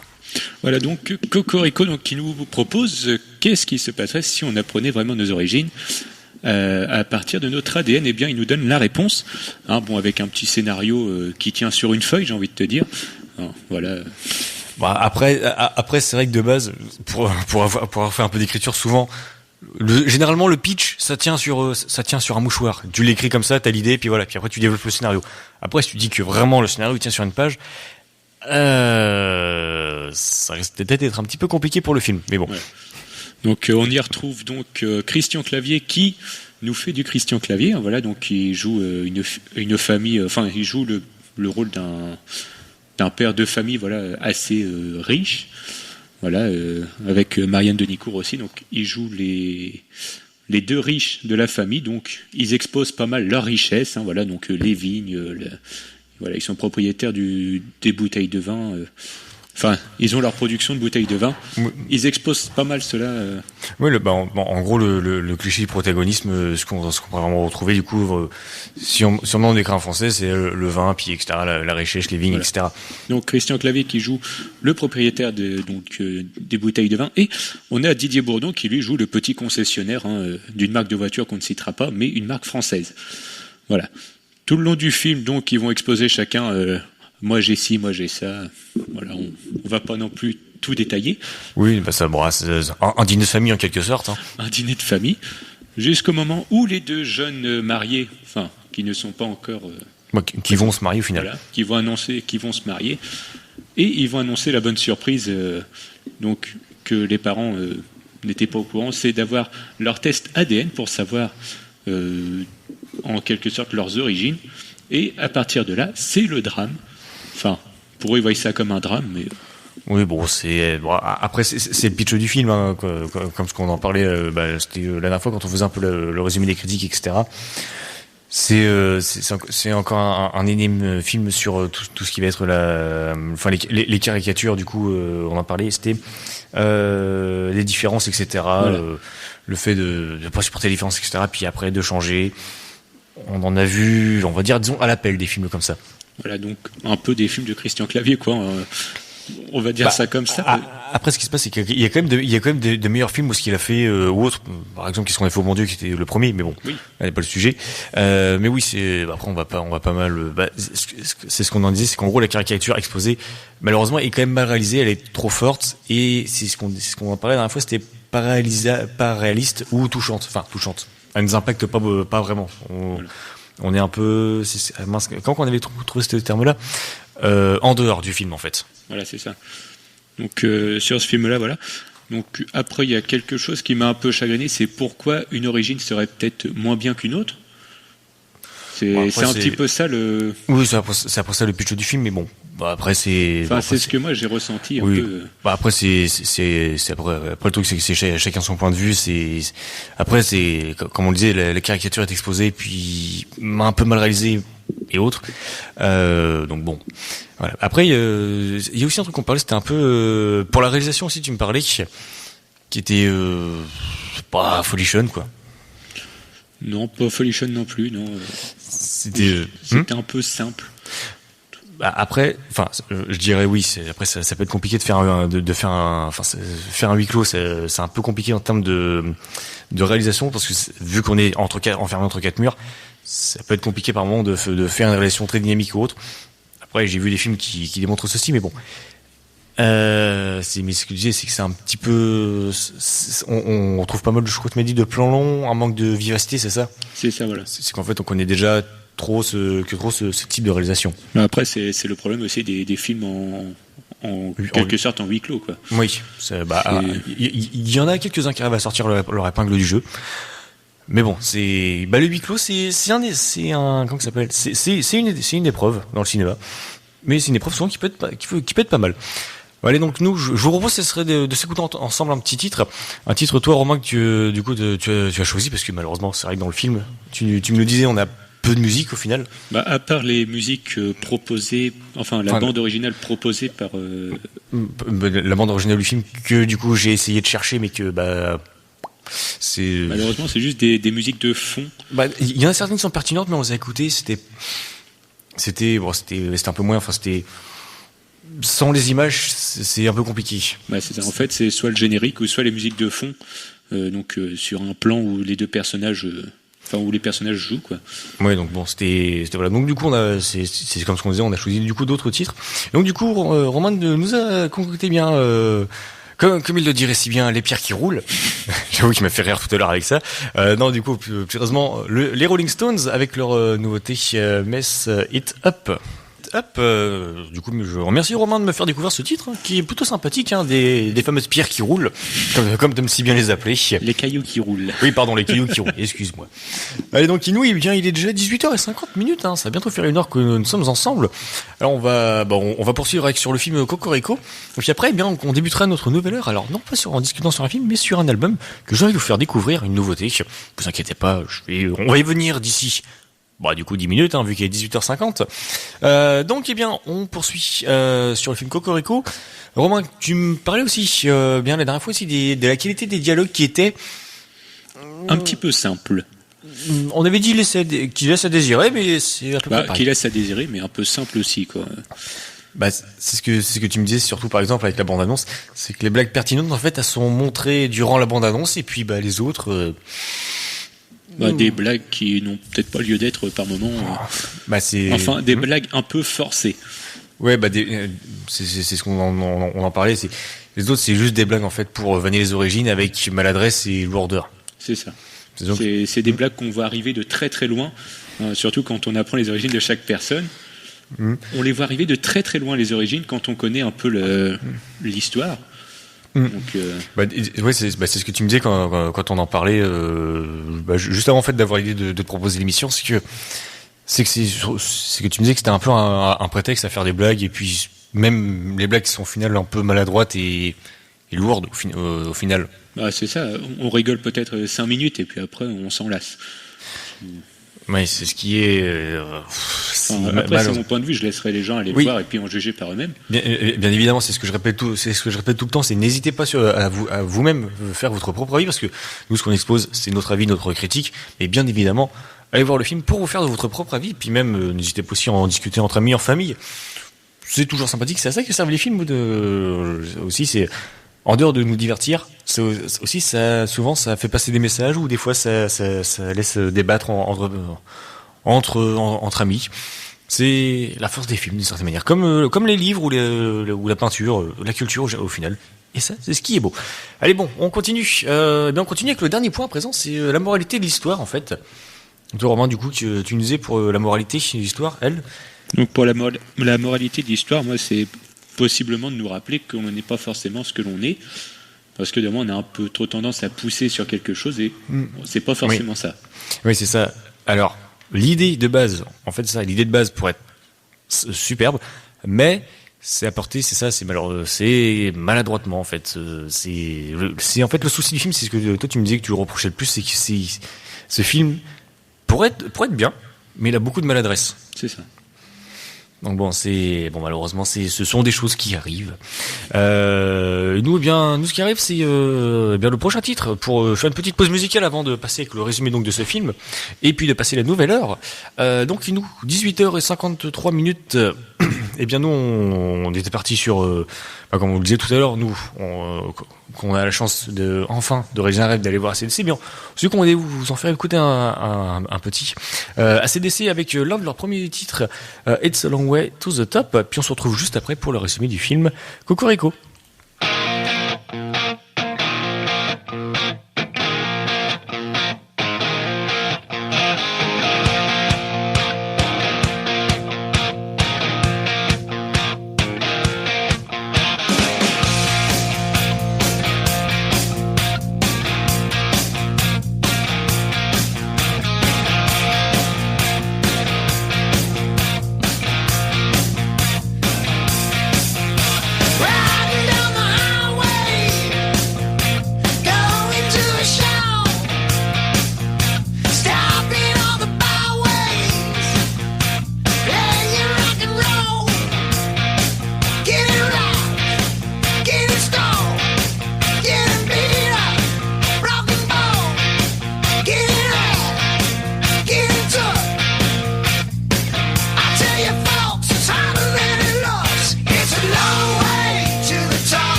Voilà donc Cocorico, donc qui nous propose qu'est-ce qui se passerait si on apprenait vraiment nos origines à partir de notre ADN? Eh bien, il nous donne la réponse, avec un petit scénario qui tient sur une feuille, j'ai envie de te dire. Alors, voilà. Après, c'est vrai que de base, pour avoir fait un peu d'écriture, souvent, généralement le pitch, ça tient sur un mouchoir. Tu l'écris comme ça, t'as l'idée, puis voilà, puis après tu développes le scénario. Après, si tu dis que vraiment le scénario il tient sur une page, ça risque peut-être d'être un petit peu compliqué pour le film, mais bon. Ouais. Donc on y retrouve donc Christian Clavier qui nous fait du Christian Clavier. Voilà, donc il joue une famille. Enfin, il joue le rôle d'un père de famille, voilà, assez riche. Voilà, avec Marianne Denicourt aussi. Donc il joue les deux riches de la famille. Donc ils exposent pas mal leur richesse. Voilà, donc les vignes. Voilà, ils sont propriétaires des bouteilles de vin. Enfin, ils ont leur production de bouteilles de vin. Ils exposent pas mal cela. Oui, en gros, le cliché du protagonisme, ce qu'on pourrait vraiment retrouver, du coup, si on demande d'écrire en français, c'est le vin, puis etc., la richesse, les vignes, voilà. Etc. Donc, Christian Clavier qui joue le propriétaire des bouteilles de vin. Et on a Didier Bourdon qui, lui, joue le petit concessionnaire d'une marque de voiture qu'on ne citera pas, mais une marque française. Voilà. Tout le long du film, donc, ils vont exposer chacun... moi j'ai ci, moi j'ai ça. Voilà, on va pas non plus tout détailler. Oui, ça brasse un dîner de famille en quelque sorte. Un dîner de famille, jusqu'au moment où les deux jeunes mariés, enfin qui ne sont pas encore, qui vont se marier au final. Voilà, qui vont annoncer qu'ils vont se marier, et ils vont annoncer la bonne surprise, donc que les parents n'étaient pas au courant, c'est d'avoir leur test ADN pour savoir en quelque sorte leurs origines. Et à partir de là, c'est le drame. Enfin, pour eux, ils voient ça comme un drame, mais... Oui, après, c'est le pitch du film, comme ce qu'on en parlait, c'était la dernière fois quand on faisait un peu le résumé des critiques, etc. C'est encore un énième film sur tout ce qui va être les caricatures, du coup, on en parlait, c'était les différences, etc. Voilà. Le fait de ne pas supporter les différences, etc. Puis après, de changer. On en a vu, on va dire, disons, à l'appel des films comme ça. Voilà, donc un peu des films de Christian Clavier, quoi. On va dire ça comme ça. Après, ce qui se passe, c'est qu'il y a quand même de meilleurs films où ce qu'il a fait, ou autres. Par exemple, Qu'est-ce qu'on a fait au bon Dieu, qui était le premier, mais bon, n'est pas le sujet. Mais oui, après, on va pas mal, c'est ce qu'on en disait, c'est qu'en gros, la caricature exposée, malheureusement, est quand même mal réalisée, elle est trop forte, et c'est ce qu'on en parlait la dernière fois, c'était pas réaliste ou touchante. Enfin, touchante. Elle nous impacte pas vraiment. On est un peu, quand on avait trouvé ce terme-là, en dehors du film en fait. Voilà, c'est ça. Donc sur ce film-là, voilà. Donc après, il y a quelque chose qui m'a un peu chagriné, c'est pourquoi une origine serait peut-être moins bien qu'une autre. C'est un petit peu ça le. Oui, c'est après ça le pitch du film, mais bon. Après c'est. Enfin, c'est ce que moi j'ai ressenti un peu. Après c'est après le truc, c'est que chacun son point de vue. Après c'est comme on le disait, la caricature est exposée, puis un peu mal réalisée et autres. Donc bon. Voilà. Après il y a aussi un truc qu'on parlait, c'était un peu pour la réalisation aussi. Tu me parlais qui était pas folichonne quoi. Non, pas folichonne non plus, non. C'était un peu simple. Après, je dirais oui. Après, ça peut être compliqué de faire faire un huis clos. C'est un peu compliqué en termes de réalisation parce que vu qu'on est enfermé entre quatre murs, ça peut être compliqué par moment de faire une réalisation très dynamique ou autre. Après, j'ai vu des films qui démontrent ceci, mais bon. Mais ce que je disais, c'est que c'est un petit peu, on trouve pas mal de chocolat de plans longs, un manque de vivacité, c'est ça? C'est ça, voilà. C'est qu'en fait, on connaît déjà trop ce type de réalisation. Mais après, c'est le problème aussi des films en quelque sorte en huis clos, quoi. Oui. Il y en a quelques-uns qui arrivent à sortir leur épingle du jeu. Mais bon, le huis clos, c'est comment ça s'appelle? C'est une épreuve dans le cinéma. Mais c'est une épreuve souvent qui peut être pas mal. Allez, donc nous, je vous propose, ce serait de s'écouter ensemble un petit titre. Un titre, toi, Romain, que tu as choisi, parce que malheureusement, c'est vrai que dans le film, tu me le disais, on a peu de musique au final. À part les musiques proposées, la bande originale proposée par... La bande originale du film, que du coup j'ai essayé de chercher, mais que c'est... Malheureusement, c'est juste des musiques de fond. Il y en a certaines qui sont pertinentes, mais on les a écoutées, c'était un peu moins, sans les images, c'est un peu compliqué. Bah, c'est ça. En fait, c'est soit le générique ou soit les musiques de fond, sur un plan où les deux personnages, où les personnages jouent, quoi. Ouais, donc bon, c'était voilà. Donc du coup, c'est comme ce qu'on disait, on a choisi du coup d'autres titres. Donc du coup, Romain nous a concocté bien. Comme il le dirait si bien, les pierres qui roulent. J'avoue qu'il m'a fait rire tout à l'heure avec ça. Non, du coup, plus sérieusement, les Rolling Stones avec leur nouveauté Mess It Up. Du coup, je remercie Romain de me faire découvrir ce titre, qui est plutôt sympathique, des fameuses pierres qui roulent, comme t'aimes si bien les appeler. Les cailloux qui roulent. Oui, pardon, les cailloux qui roulent, excuse-moi. Allez, donc, Inou, il est déjà 18h50, ça va bientôt faire 1 heure que nous sommes ensemble. Alors, on va poursuivre sur le film Cocorico. Et puis après, on débutera notre nouvelle heure. Alors, non pas en discutant sur un film, mais sur un album que j'ai envie de vous faire découvrir, une nouveauté. Ne vous inquiétez pas, on va y venir d'ici. Du coup 10 minutes, vu qu'il est 18h50. Donc, on poursuit sur le film Cocorico. Romain, tu me parlais aussi, bien la dernière fois aussi, de la qualité des dialogues qui étaient un petit peu simple. On avait dit qu'il laisse à désirer, mais c'est à peu près pareil. Qu'il laisse à désirer, mais un peu simple aussi, quoi. C'est ce que tu me disais, surtout par exemple avec la bande-annonce, c'est que les blagues pertinentes, en fait, elles sont montrées durant la bande-annonce, et puis les autres... des blagues qui n'ont peut-être pas lieu d'être par moment. Des blagues un peu forcées. Ouais, c'est ce qu'on en parlait. Les autres, c'est juste des blagues en fait pour vanner les origines avec maladresse et lourdeur. C'est ça. C'est des blagues qu'on voit arriver de très très loin, surtout quand on apprend les origines de chaque personne. On les voit arriver de très très loin les origines quand on connaît un peu l'histoire. Donc, c'est ce que tu me disais quand on en parlait juste avant en fait d'avoir l'idée de te proposer l'émission, c'est que tu me disais que c'était un peu un prétexte à faire des blagues, et puis même les blagues qui sont au final un peu maladroites et lourdes au final. C'est ça, on rigole peut-être 5 minutes et puis après on s'en lasse. Oui, c'est ce qui est. Après, c'est mon point de vue. Je laisserai les gens aller le voir et puis en juger par eux-mêmes. Bien évidemment, c'est ce que je répète tout le temps. C'est n'hésitez pas à vous-même faire votre propre avis, parce que nous, ce qu'on expose, c'est notre avis, notre critique. Mais bien évidemment, allez voir le film pour vous faire de votre propre avis. Puis même, n'hésitez pas aussi à en discuter entre amis, en famille. C'est toujours sympathique. C'est à ça que servent les films. Aussi, c'est en dehors de nous divertir. C'est aussi souvent ça fait passer des messages, ou des fois ça laisse débattre entre amis. C'est la force des films d'une certaine manière, comme les livres ou la peinture, la culture au final. Et ça, c'est ce qui est beau. Allez, on continue. On continue avec le dernier point à présent, c'est la moralité de l'histoire en fait. Toi, Romain, du coup, tu nous disais pour la moralité de l'histoire, elle. Donc pour la moralité de l'histoire, moi, c'est possiblement de nous rappeler qu'on n'est pas forcément ce que l'on est. Parce que on a un peu trop tendance à pousser sur quelque chose et c'est pas forcément ça. Oui, c'est ça. Alors, l'idée de base pour être superbe, mais c'est apporté, c'est maladroitement en fait. C'est en fait le souci du film, c'est ce que toi tu me disais que tu reprochais le plus, c'est que ce film pourrait être bien, mais il a beaucoup de maladresse. C'est ça. Donc malheureusement ce sont des choses qui arrivent. Nous ce qui arrive, c'est le prochain titre pour faire une petite pause musicale avant de passer avec le résumé donc de ce film et puis de passer la nouvelle heure. Donc 18h53 minutes. Nous on était parti sur comme on le disait tout à l'heure, nous qu'on a la chance de réaliser un rêve d'aller voir ACDC, bien ceux qu'on va vous en faire écouter un petit ACDC avec l'un de leurs premiers titres, It's a Long Way to the Top, puis on se retrouve juste après pour le résumé du film Cocorico. Ride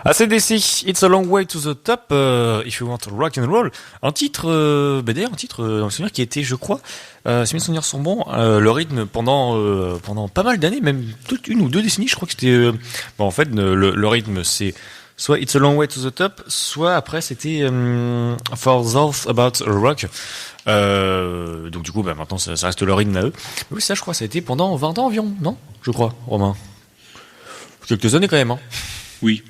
AC/DC, It's a Long Way to the Top, If You Want to Rock and Roll. Un titre, d'ailleurs, un titre, dans le souvenir qui était, je crois, si mes souvenirs sont bons, le rythme pendant pas mal d'années, même toute une ou deux décennies, je crois que c'était, en fait, le rythme, c'est soit It's a Long Way to the Top, soit après c'était For Those About Rock. Donc du coup, maintenant ça reste le rythme à eux. Mais oui, ça, je crois, ça a été pendant 20 ans environ, non ? Je crois, Romain. Quelques années quand même, hein. Oui.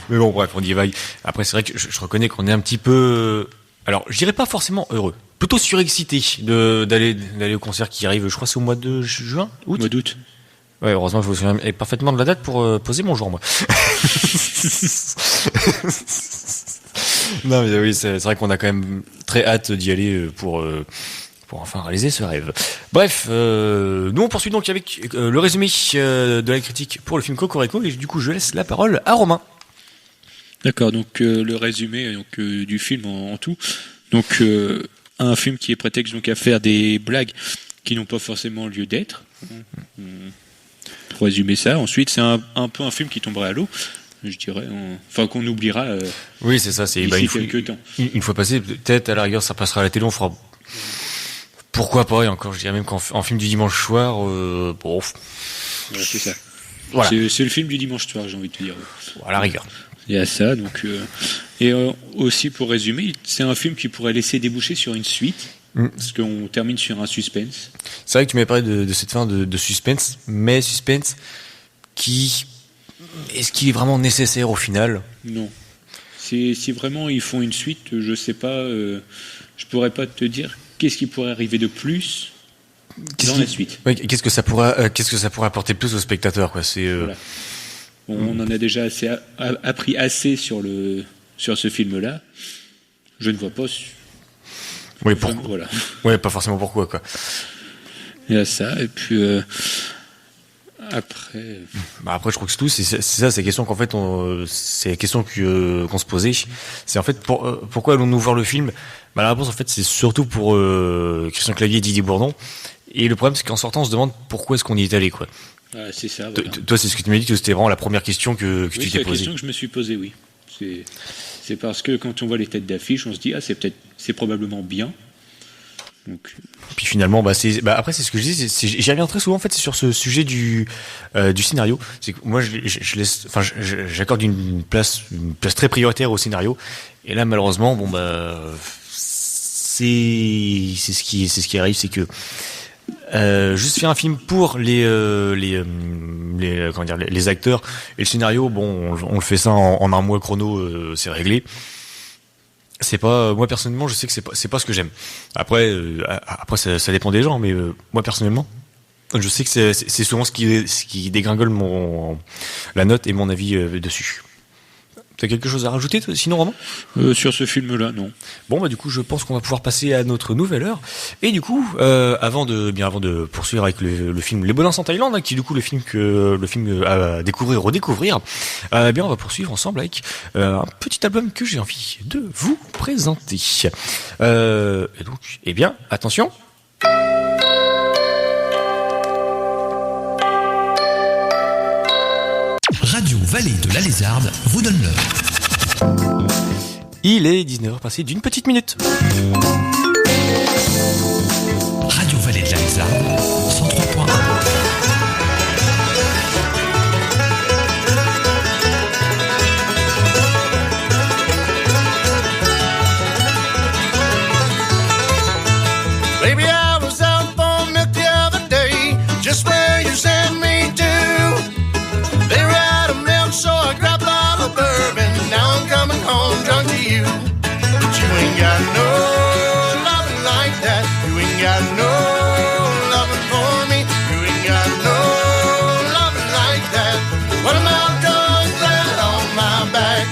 Mais bon, bref, on y va. Après, c'est vrai que je reconnais qu'on est un petit peu... Alors, je dirais pas forcément heureux. Plutôt surexcité d'aller au concert qui arrive, je crois c'est au mois de juin, août. Mois d'août. Ouais, heureusement, je me souviens parfaitement de la date pour poser mon jour, moi. Non, mais oui, c'est vrai qu'on a quand même très hâte d'y aller pour enfin réaliser ce rêve. Bref, nous on poursuit donc avec le résumé de la critique pour le film Cocorico, et du coup je laisse la parole à Romain. D'accord, donc le résumé du film en tout. Donc un film qui est prétexte donc à faire des blagues qui n'ont pas forcément lieu d'être. Pour résumer ça, ensuite c'est un peu un film qui tomberait à l'eau, je dirais, enfin qu'on oubliera. Oui, c'est ça, c'est d'ici quelques temps. Une fois passé, peut-être à la rigueur ça passera à la télé, on fera. Pourquoi pas, et encore je dirais même qu'en film du dimanche soir, bon. Voilà, c'est ça. Voilà. C'est le film du dimanche soir, j'ai envie de te dire. À la rigueur. Il y a ça, donc et aussi pour résumer, c'est un film qui pourrait laisser déboucher sur une suite. Parce qu'on termine sur un suspense. C'est vrai que tu m'avais parlé de cette fin de suspense, mais suspense qui... Est-ce qu'il est vraiment nécessaire au final ? Non. Si vraiment ils font une suite, je sais pas, je pourrais pas te dire qu'est-ce qui pourrait arriver de plus dans la suite. Ouais, qu'est-ce que ça pourrait apporter plus aux spectateurs, quoi. C'est. Voilà. On en a déjà appris assez sur ce film-là. Je ne vois pas. Oui, pourquoi ? Voilà. Ouais, pas forcément pourquoi, quoi. Il y a ça, et puis après. Après, je crois que c'est tout. C'est ça, c'est la question qu'en fait, c'est la question qu'on se posait. C'est en fait pourquoi allons-nous voir le film ? La réponse, en fait, c'est surtout pour Christian Clavier et Didier Bourdon. Et le problème, c'est qu'en sortant, on se demande pourquoi est-ce qu'on y est allé, quoi. Ah, c'est ça. Voilà. Toi, c'est ce que tu m'as dit, que c'était vraiment la première question que tu t'es posée. C'est la question que je me suis posée, oui. C'est parce que quand on voit les têtes d'affiche, on se dit c'est probablement bien. Donc. Puis finalement, après c'est ce que je dis, j'y reviens très souvent en fait, c'est sur ce sujet du scénario. C'est que moi j'accorde une place très prioritaire au scénario. Et là malheureusement, c'est ce qui arrive, c'est que juste faire un film pour les acteurs et le scénario, on le fait ça en un mois chrono, c'est réglé. C'est pas, moi personnellement, je sais que c'est pas ce que j'aime. Après ça dépend des gens, mais moi personnellement, je sais que c'est souvent ce qui dégringole la note et mon avis dessus. T'as quelque chose à rajouter, sinon, Romain ? Sur ce film-là, non. Bon, du coup, je pense qu'on va pouvoir passer à notre nouvelle heure. Et du coup, avant de poursuivre avec le film Les Bonheurs en Thaïlande, qui est du coup le film à découvrir, redécouvrir, on va poursuivre ensemble avec un petit album que j'ai envie de vous présenter. Et donc, attention. Radio Vallée de la Lézarde vous donne l'heure. Il est 19h passé d'une petite minute. Radio Vallée de la Lézarde, 103.1. Baby, I was out for milk the other day, just where you sent me to. They were out of milk, so I grabbed a bottle of bourbon. Now I'm coming home drunk to you. But you ain't got no loving like that. You ain't got no loving for me. You ain't got no loving like that. What am I doing flat on my back?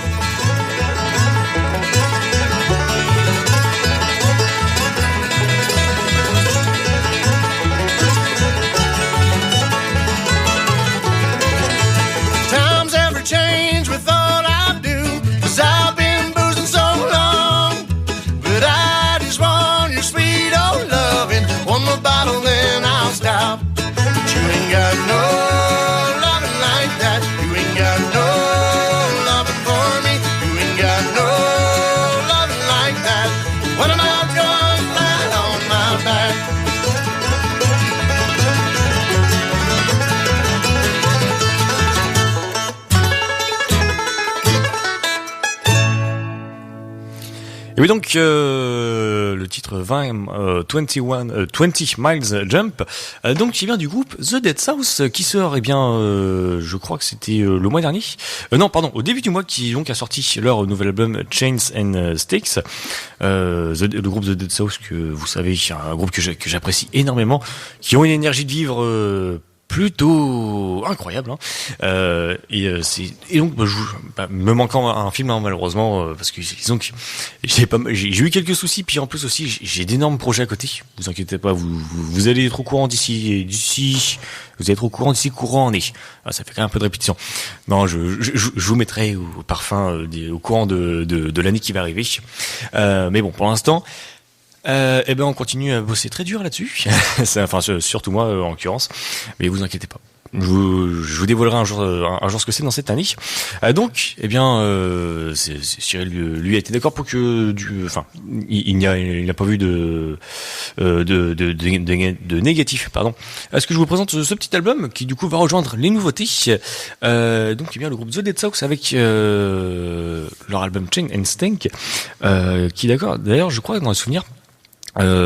Times ever change with all I do, 'cause I've been boozing so long. But I just want your sweet old loving. One more bottle, then I'll stop. But you ain't got no loving like that. You ain't got no loving Et oui, donc le titre 20 Miles Jump, donc qui vient du groupe The Dead South, qui sort, eh bien, je crois que c'était le mois dernier. Au début du mois, qui donc a sorti leur nouvel album Chains and Stakes. Le groupe The Dead South, que vous savez, un groupe que j'apprécie énormément, qui ont une énergie de vivre plutôt incroyable, hein. Et donc me manquant un film, hein, malheureusement, parce que disons que j'ai eu quelques soucis, puis en plus aussi j'ai d'énormes projets à côté. Vous inquiétez pas, vous allez être au courant d'ici vous allez être au courant d'ici courant année. Ah, ça fait quand même un peu de répétition. Non, je vous mettrai au parfum au courant de l'année qui va arriver. Mais bon, pour l'instant, on continue à bosser très dur là-dessus. Surtout moi, en l'occurrence. Mais vous inquiétez pas. Je vous dévoilerai un jour ce que c'est dans cette année. Donc, Cyril, lui a été d'accord pour que il n'a pas vu de négatif, pardon. Est-ce que je vous présente ce petit album qui du coup va rejoindre les nouveautés. Donc, le groupe The Dead South avec leur album Chain and Stank, qui d'ailleurs, je crois dans les souvenirs,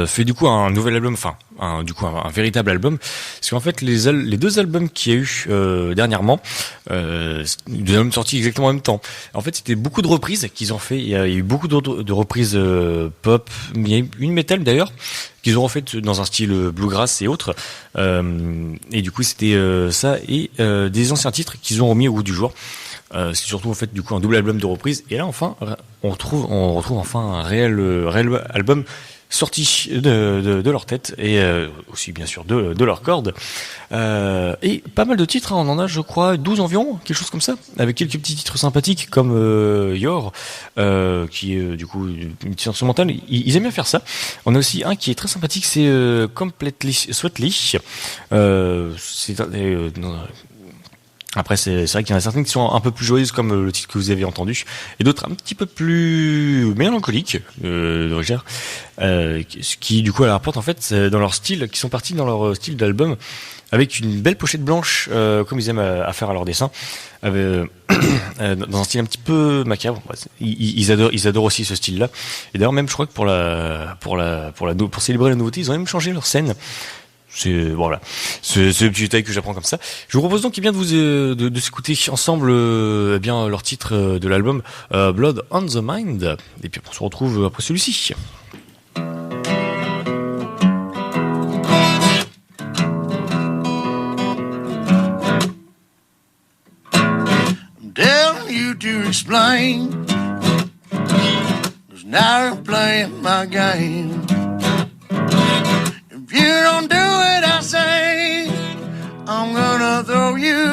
fait du coup un nouvel album, un véritable album, parce qu'en fait les deux albums qu'il y a eu dernièrement, deux albums sortis exactement en même temps. En fait, c'était beaucoup de reprises qu'ils ont fait. Il y a eu beaucoup de reprises pop, il y a eu une métal d'ailleurs qu'ils ont refait dans un style bluegrass et autres. Et du coup, c'était ça et des anciens titres qu'ils ont remis au goût du jour. C'est surtout en fait du coup un double album de reprises. Et là, enfin, on retrouve enfin un réel album sorti de leur tête et aussi bien sûr de leur corde, et pas mal de titres, hein, on en a je crois 12 environ, quelque chose comme ça, avec quelques petits titres sympathiques comme Your, qui est du coup une petite instrumentale. Ils aiment bien faire ça. On a aussi un qui est très sympathique, c'est Completely Sweatly. Après, c'est vrai qu'il y en a certaines qui sont un peu plus joyeuses, comme le titre que vous avez entendu, et d'autres un petit peu plus mélancoliques, ce qui du coup apporte en fait dans leur style, qui sont partis dans leur style d'album, avec une belle pochette blanche, comme ils aiment à faire à leur dessin, dans un style un petit peu macabre. Ils adorent aussi ce style-là. Et d'ailleurs, même je crois que pour célébrer la nouveauté, ils ont même changé leur scène. C'est le petit détail que j'apprends comme ça. Je vous propose donc de s'écouter ensemble leur titre de l'album, Blood on the Mind, et puis on se retrouve après celui-ci. I'm telling you to explain, 'cause now you're playing my game. If you don't do it, I say, I'm gonna throw you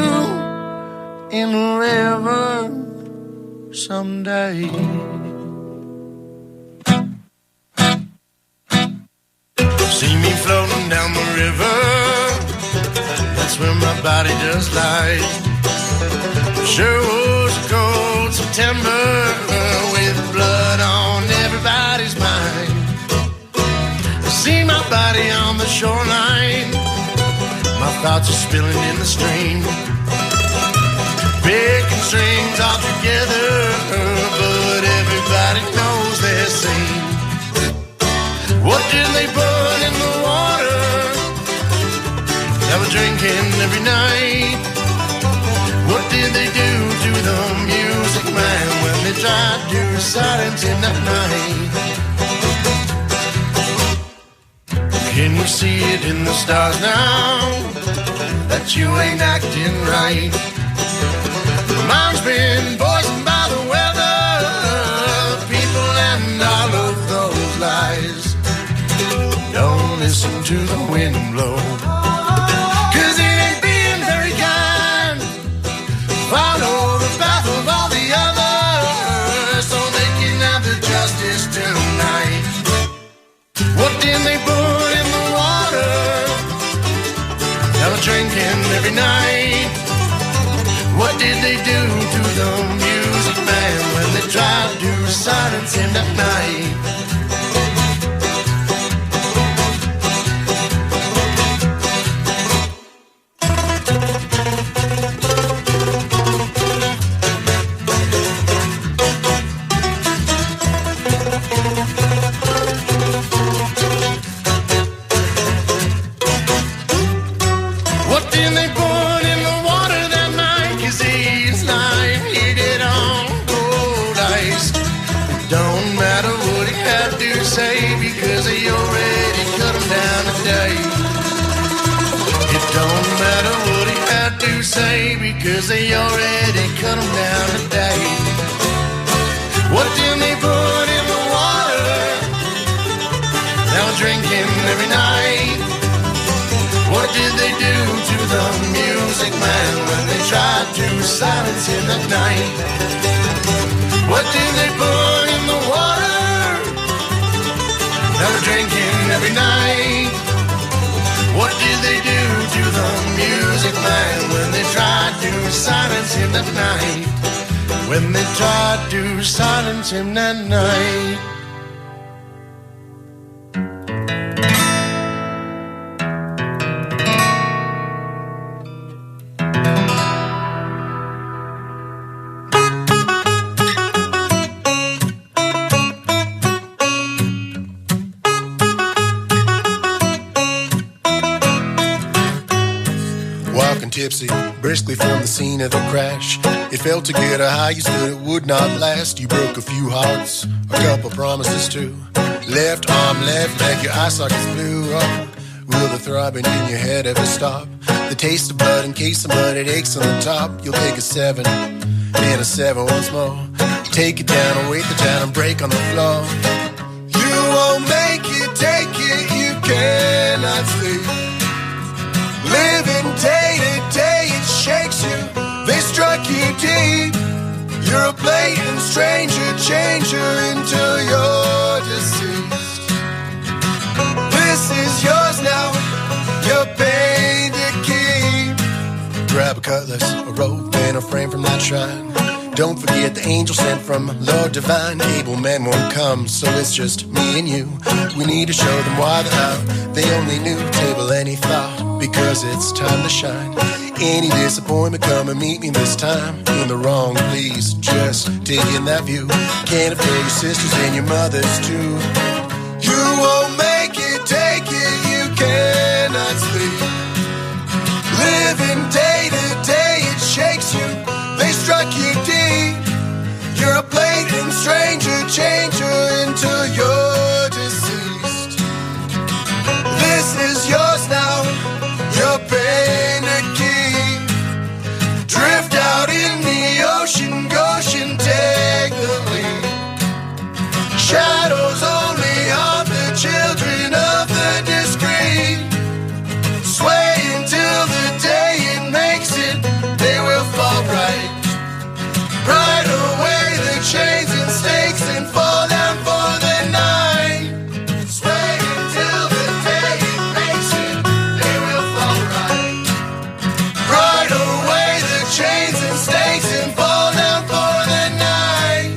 in the river someday. See me floating down the river, that's where my body does lie. Sure was a cold September with blood on everybody's mind. See my body on the shoreline, my thoughts are spilling in the stream. Picking strings all together, but everybody knows their scene. What did they put in the water that we're drinking every night? What did they do to the music man when they tried to silence him that night? Can you see it in the stars now that you ain't acting right? My mind's been poisoned by the weather, people and all of those lies. Don't listen to the wind blow, 'cause it ain't being very kind. Follow the path of all the others so they can have the justice tonight. What did they put in the water that we're drinking every night? What did they do to the music man when they tried to silence him that night? to say because they already cut them down today. What did they put in the water? Now drinking every night. What did they do to the music man when they tried to silence him at night? What did they put in the water? Now drinking every night. What did they do to the music man when they tried to silence him that night? When they tried to silence him that night. Tipsy, briskly from the scene of the crash. It felt to get a high, you stood it would not last. You broke a few hearts, a couple promises too. Left arm, left leg, your eye sockets blew up. Will the throbbing in your head ever stop? The taste of blood in case of mud, it aches on the top. You'll take a 7, and a 7 once more. Take it down, await the town and break on the floor. You won't make it, take it, you cannot sleep. Living day to day, it shakes you. They struck you deep. You're a blatant stranger, changer until you're deceased. This is yours now, your pain to keep. Grab a cutlass, a rope, and a frame from that shrine. Don't forget the angel sent from Lord Divine. Able men won't come, so it's just me and you. We need to show them why they're out. They only knew table any thought, because it's time to shine. Any disappointment, come and meet me this time. In the wrong, please, just take in that view. Can't fail your sisters and your mothers too. You won't make it, take it, you cannot sleep. Living day to day, it shakes you. They struck you deep. You're a blatant stranger, changer until you're deceased. This is yours now, your pain to keep. Drift out in the ocean, Goshen, take the lead. Shadows only haunt the children of the discreet. Sway until the day it makes it, they will fall right. Right away the chains and stakes and fall down for the night. Sway until the day it makes it, they will fall right. Right away the chains and stakes and fall down for the night.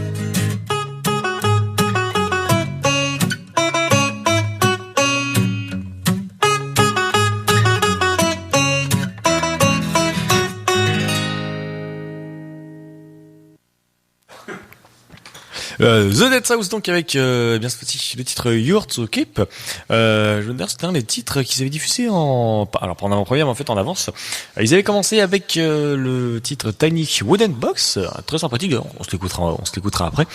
The Dead South donc avec bien ce le titre You're to Keep. Je veux dire c'était un des titres qu'ils avaient diffusé alors pas en avant-première mais en fait en avance. Ils avaient commencé avec le titre Tiny Wooden Box, très sympathique. On se l'écoutera après.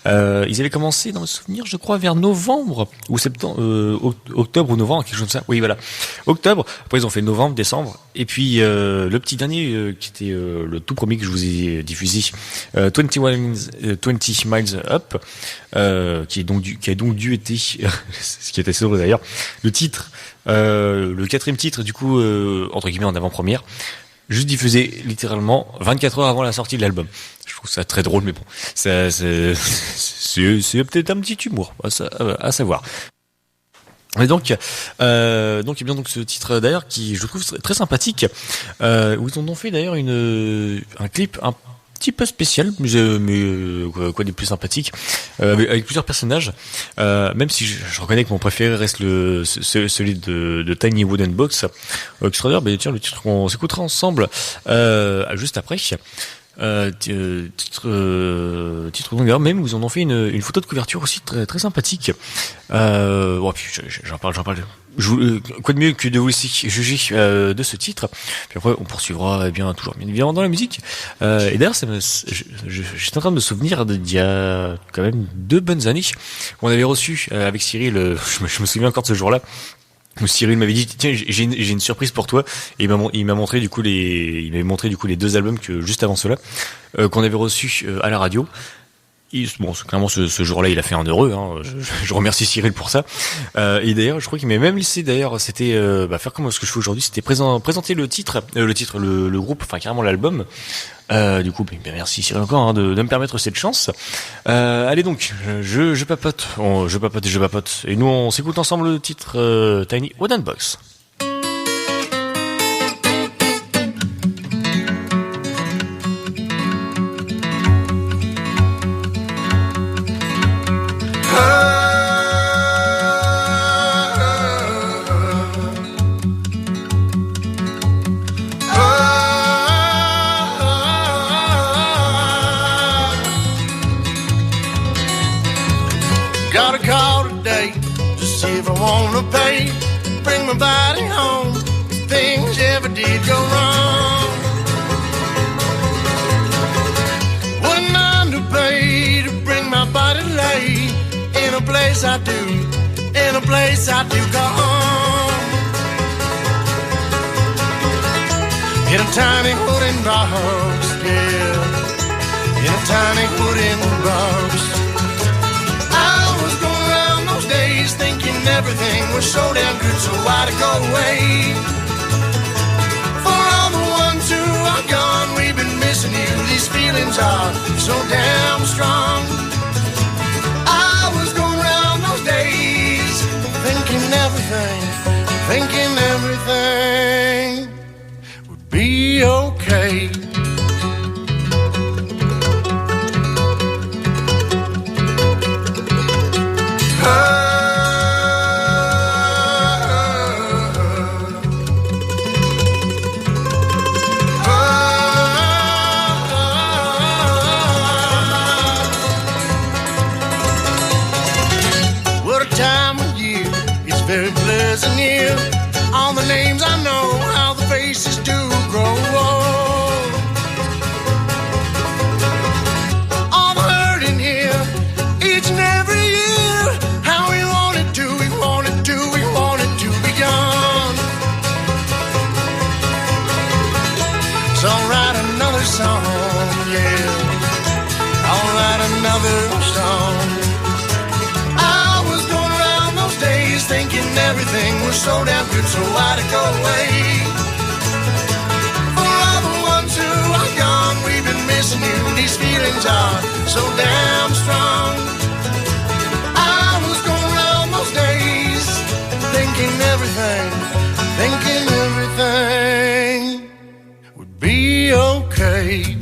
Ils avaient commencé dans le souvenir je crois vers novembre ou septembre, octobre ou novembre quelque chose comme ça. Oui voilà, octobre. Après ils ont fait novembre, décembre et puis le petit dernier qui était le tout premier que je vous ai diffusé, 20 Miles Up, qui a donc dû être ce qui était assez drôle d'ailleurs, le titre, le 4e titre du coup entre guillemets en avant-première, juste diffusé littéralement 24 heures avant la sortie de l'album. Je trouve ça très drôle mais bon, c'est peut-être un petit humour à savoir. Et donc, bien donc ce titre d'ailleurs qui je trouve très sympathique, où ils ont donc fait d'ailleurs un clip un petit peu spécial, mais quoi des plus sympathiques, avec plusieurs personnages. Même si je reconnais que mon préféré reste celui de Tiny Wooden Box. Extraordinaire. Ben tiens, le titre qu'on s'écoutera ensemble juste après. Titre longueur même où ils en ont fait une photo de couverture aussi très très sympathique. Bon, puis j'en parle. Quoi de mieux que de vous laisser juger de ce titre. Puis après on poursuivra bien évidemment dans la musique. Et d'ailleurs j'étais en train de me souvenir d'il y a quand même 2 bonnes années. On avait reçu avec Cyril, je me souviens encore de ce jour-là. où Cyril m'avait dit tiens j'ai une surprise pour toi et il m'a montré du coup les 2 albums que juste avant cela qu'on avait reçus à la radio. Clairement ce jour-là il a fait un heureux, hein. Je remercie Cyril pour ça. Et d'ailleurs je crois qu'il m'a même laissé c'était faire comme ce que je fais aujourd'hui, c'était présenter le groupe, enfin carrément l'album. Du coup merci Cyril encore hein, de me permettre cette chance. Allez donc je papote, je papote et nous on s'écoute ensemble le titre Tiny Wooden Box. Got a call today to see if I wanna pay. Bring my body home if things ever did go wrong. Wouldn't underpay to bring my body lay in a place I do gone. In a tiny wooden box, yeah. In a tiny wooden box. Thinking everything was so damn good, so why'd it go away? For all the ones who are gone, we've been missing you. These feelings are so damn strong. I was going around those days, thinking everything would be okay. Very pleasant year. All the names I know, how the faces do grow old. All the hurt in here, each and every year. How we wanted to be gone. So I'll write another song, yeah. I'll write another song. Thinking everything was so damn good, so why'd it go away? For all the ones who are gone, we've been missing you. These feelings are so damn strong. I was going around those days, thinking everything would be okay.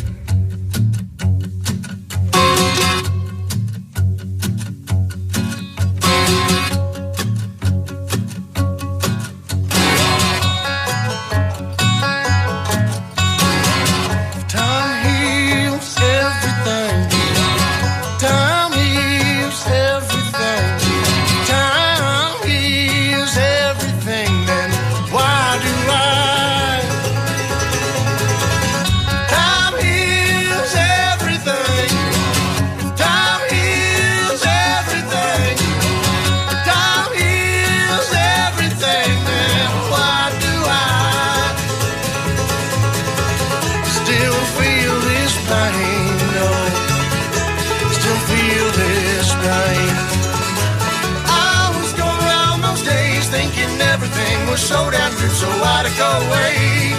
So damn good, so why'd it go away?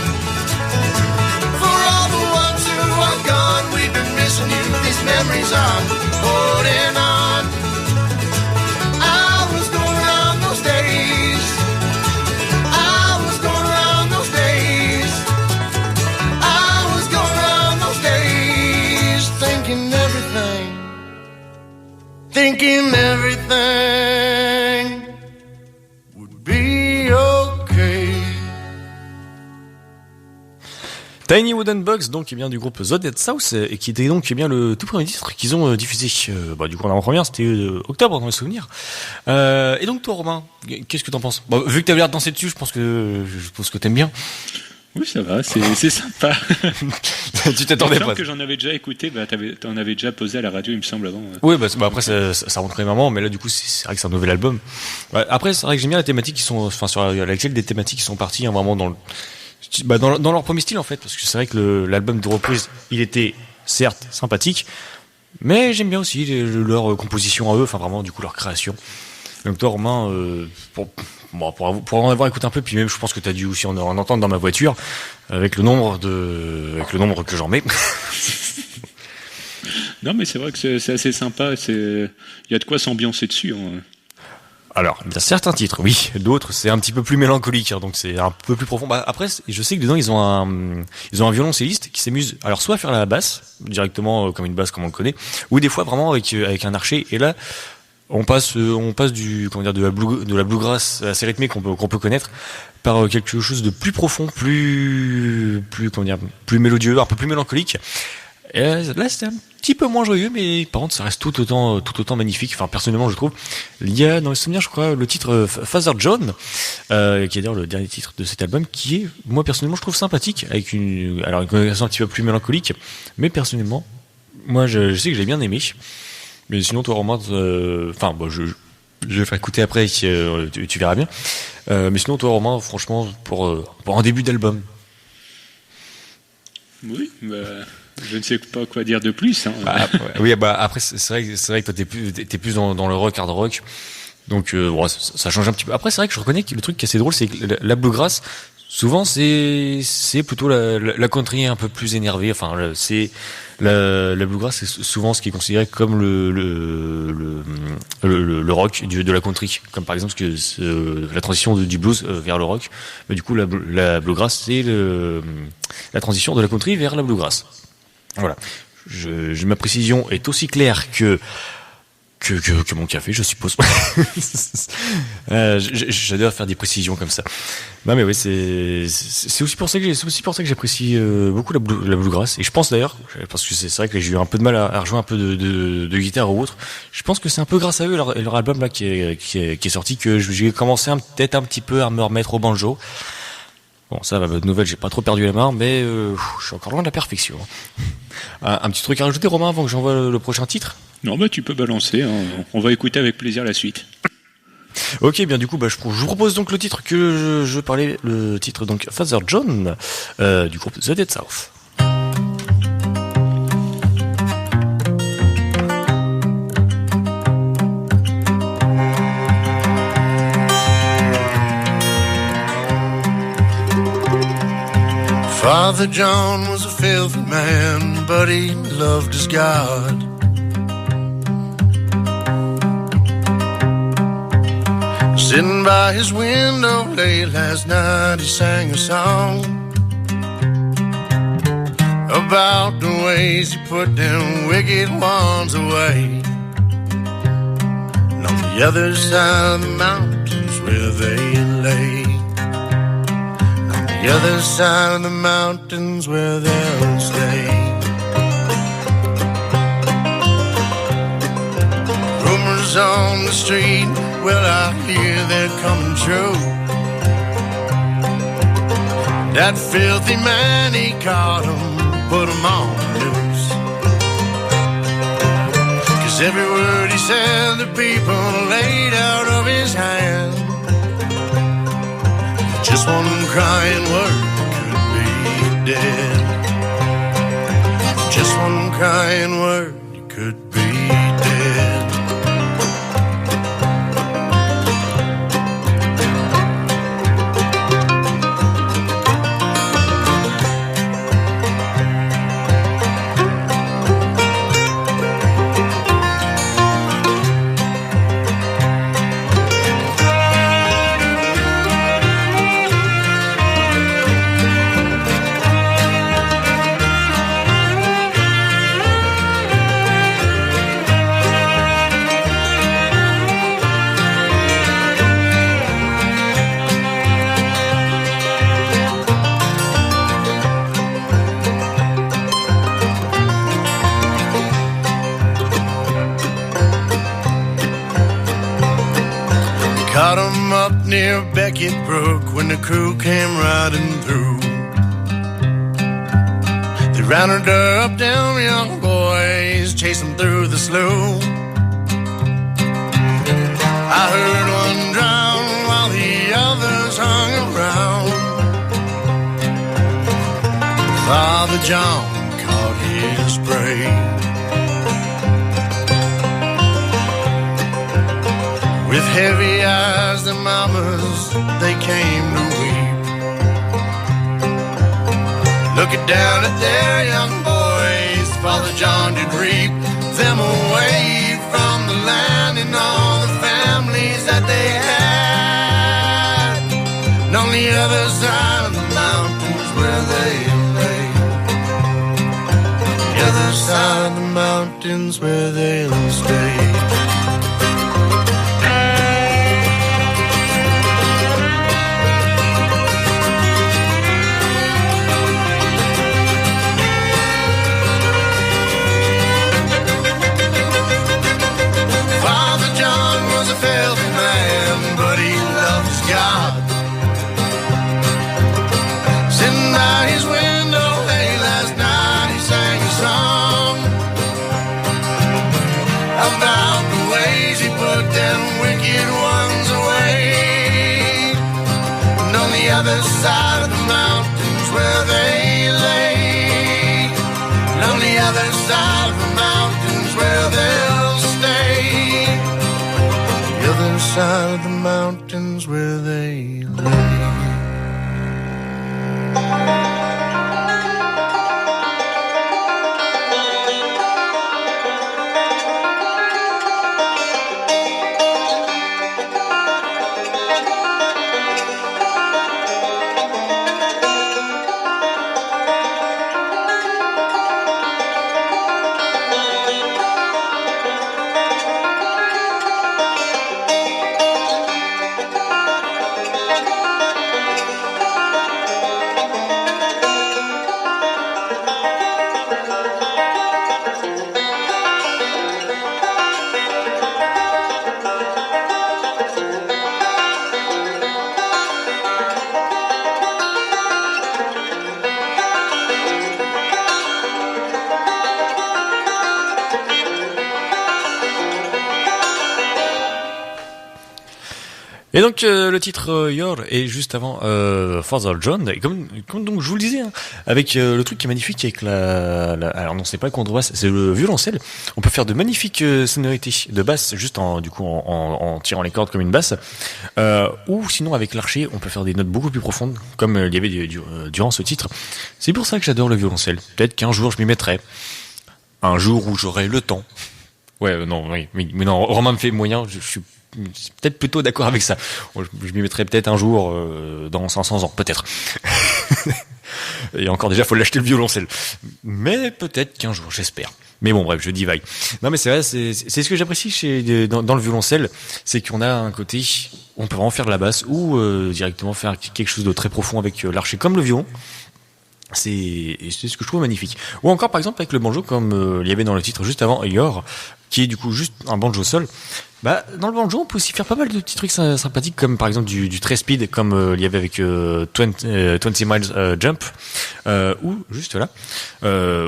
For all the ones who are gone, we've been missing you. These memories are holding on. I was going around those days. I was going around those days. I was going around those days, thinking everything would be okay. Tiny Wooden Box, donc, bien du groupe The Dead South, et qui était donc bien le tout premier titre qu'ils ont diffusé. Du coup, en avant-première, c'était octobre dans mes souvenirs. Et donc, toi, Romain, qu'est-ce que t'en penses? Vu que t'avais l'air de danser dessus, je pense que t'aimes bien. Oui, ça va, c'est sympa. Tu t'attendais pas. Que j'en avais déjà écouté, t'en avais déjà posé à la radio, il me semble, avant. Oui, après ça rentre vraiment, mais là du coup c'est vrai que c'est un nouvel album. Après c'est vrai que j'aime bien la thématique qui sont, enfin sur laquelle des thématiques qui sont parties hein, vraiment dans leur premier style en fait, parce que c'est vrai que l'album de reprise il était certes sympathique, mais j'aime bien aussi leur composition à eux, enfin vraiment du coup leur création. Donc toi Romain, pour en avoir écouté un peu, puis même je pense que tu as dû aussi en entendre dans ma voiture, avec le nombre que j'en mets. Non mais c'est vrai que c'est assez sympa, il y a de quoi s'ambiancer dessus. Hein. Alors, il y a certains titres, oui, d'autres c'est un petit peu plus mélancolique, hein, donc c'est un peu plus profond. Après, je sais que dedans ils ont un violoncelliste qui s'amuse, alors soit à faire la basse directement comme une basse comme on le connaît, ou des fois vraiment avec un archer. Et là, on passe de la bluegrass assez rythmée qu'on peut connaître par quelque chose de plus profond, plus mélodieux, un peu plus mélancolique. Et là, c'était un petit peu moins joyeux, mais par contre, ça reste tout autant magnifique. Enfin, personnellement, je trouve. Il y a dans les souvenirs, je crois, le titre Father John, qui est d'ailleurs le dernier titre de cet album, qui est, moi personnellement, je trouve sympathique, avec une connotation un petit peu plus mélancolique, mais personnellement, moi, je sais que j'ai bien aimé. Mais sinon, toi, Romain, je vais faire écouter après, tu verras bien. Mais sinon, toi, Romain, franchement, pour un début d'album. Oui, je ne sais pas quoi dire de plus. Hein. Oui, après, c'est vrai que toi, t'es plus dans le rock, hard rock. Donc, ça change un petit peu. Après, c'est vrai que je reconnais que le truc qui est assez drôle, c'est que la bluegrass, souvent, c'est plutôt la country un peu plus énervée. Enfin, c'est la bluegrass, c'est souvent ce qui est considéré comme le rock de la country, comme par exemple la transition du blues vers le rock. Mais du coup, la bluegrass, c'est la transition de la country vers la bluegrass. Voilà. Ma précision est aussi claire que mon café, je suppose. J'adore faire des précisions comme ça. Non mais oui, c'est aussi pour ça que j'apprécie beaucoup la bluegrass. Et je pense d'ailleurs, parce que c'est vrai que j'ai eu un peu de mal à rejouer un peu de guitare ou autre. Je pense que c'est un peu grâce à eux leur album là qui est sorti que j'ai commencé peut-être un petit peu à me remettre au banjo. Bon, ça, ma bonne nouvelle, j'ai pas trop perdu la main, mais je suis encore loin de la perfection. Un petit truc à rajouter, Romain, avant que j'envoie le prochain titre ? Non, tu peux balancer. Hein. On va écouter avec plaisir la suite. Ok, bien du coup, je vous propose donc le titre que je parlais, le titre donc Father John du groupe The Dead South. Father John was a filthy man, but he loved his God. Sitting by his window late last night, he sang a song about the ways he put them wicked ones away. And on the other side of the mountains where they lay, the other side of the mountains where they'll stay. Rumors on the street, well I hear they're coming true. That filthy man, he caught 'em, put 'em on the news. 'Cause every word he said, the people laid out of his hand. Just one crying word could be dead. Just one crying word could be dead. Caught 'em up near Beckett Brook when the crew came riding through. rounded up them young boys, chased them through the slough. I heard one drown while the others hung around. Father John caught his prey. With heavy eyes, the mamas, they came to weep. Looking down at their young boys, Father John did reap them away from the land and all the families that they had. And on the other side of the mountains where they lay, the other side of the mountains where they'll stay. Filthy man, but he loved his God. Sitting by his window late last night, he sang a song about the ways he put them wicked ones away. And on the other side of the mountains where they lay, and on the other side of the mountains where they'll stay. Other side of the mountains where they lay. Et donc le titre Your est juste avant Father John, et comme donc je vous le disais, hein, avec le truc qui est magnifique avec alors non, c'est pas la contrebasse, c'est le violoncelle. On peut faire de magnifiques sonorités de basse juste en tirant les cordes comme une basse, ou sinon avec l'archet on peut faire des notes beaucoup plus profondes comme il y avait durant ce titre. C'est pour ça que j'adore le violoncelle. Peut-être qu'un jour je m'y mettrai, un jour où j'aurai le temps. Ouais, non, oui, mais non, Romain me fait moyen, je suis peut-être plutôt d'accord avec ça. Je m'y mettrai peut-être un jour dans 500 ans, peut-être. Et encore déjà, faut l'acheter le violoncelle. Mais peut-être qu'un jour, j'espère. Mais bon, bref, je divague. Non, mais c'est vrai, c'est ce que j'apprécie dans le violoncelle, c'est qu'on a un côté, on peut vraiment faire de la basse ou directement faire quelque chose de très profond avec l'archet comme le violon. C'est ce que je trouve magnifique. Ou encore, par exemple, avec le banjo, comme il y avait dans le titre juste avant, Your, qui est du coup juste un banjo seul. Bah, dans le banjo, on peut aussi faire pas mal de petits trucs sympathiques, comme par exemple du très speed, comme il y avait avec 20 Miles Jump, ou juste là,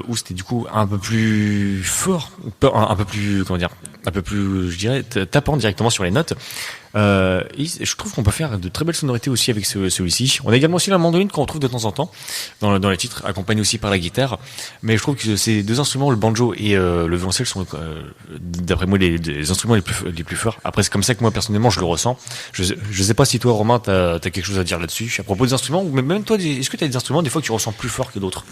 où c'était du coup un peu plus fort, un peu plus, comment dire, un peu plus, je dirais, tapant directement sur les notes. Et je trouve qu'on peut faire de très belles sonorités aussi avec celui-ci. On a également aussi la mandoline qu'on retrouve de temps en temps dans les titres, accompagnée aussi par la guitare. Mais je trouve que ces deux instruments, le banjo et le violoncelle, sont d'après moi les instruments les plus forts. Après, c'est comme ça que moi personnellement je le ressens. Je sais pas si toi, Romain, t'as quelque chose à dire là-dessus à propos des instruments, ou même toi, est-ce que t'as des instruments des fois que tu ressens plus fort que d'autres?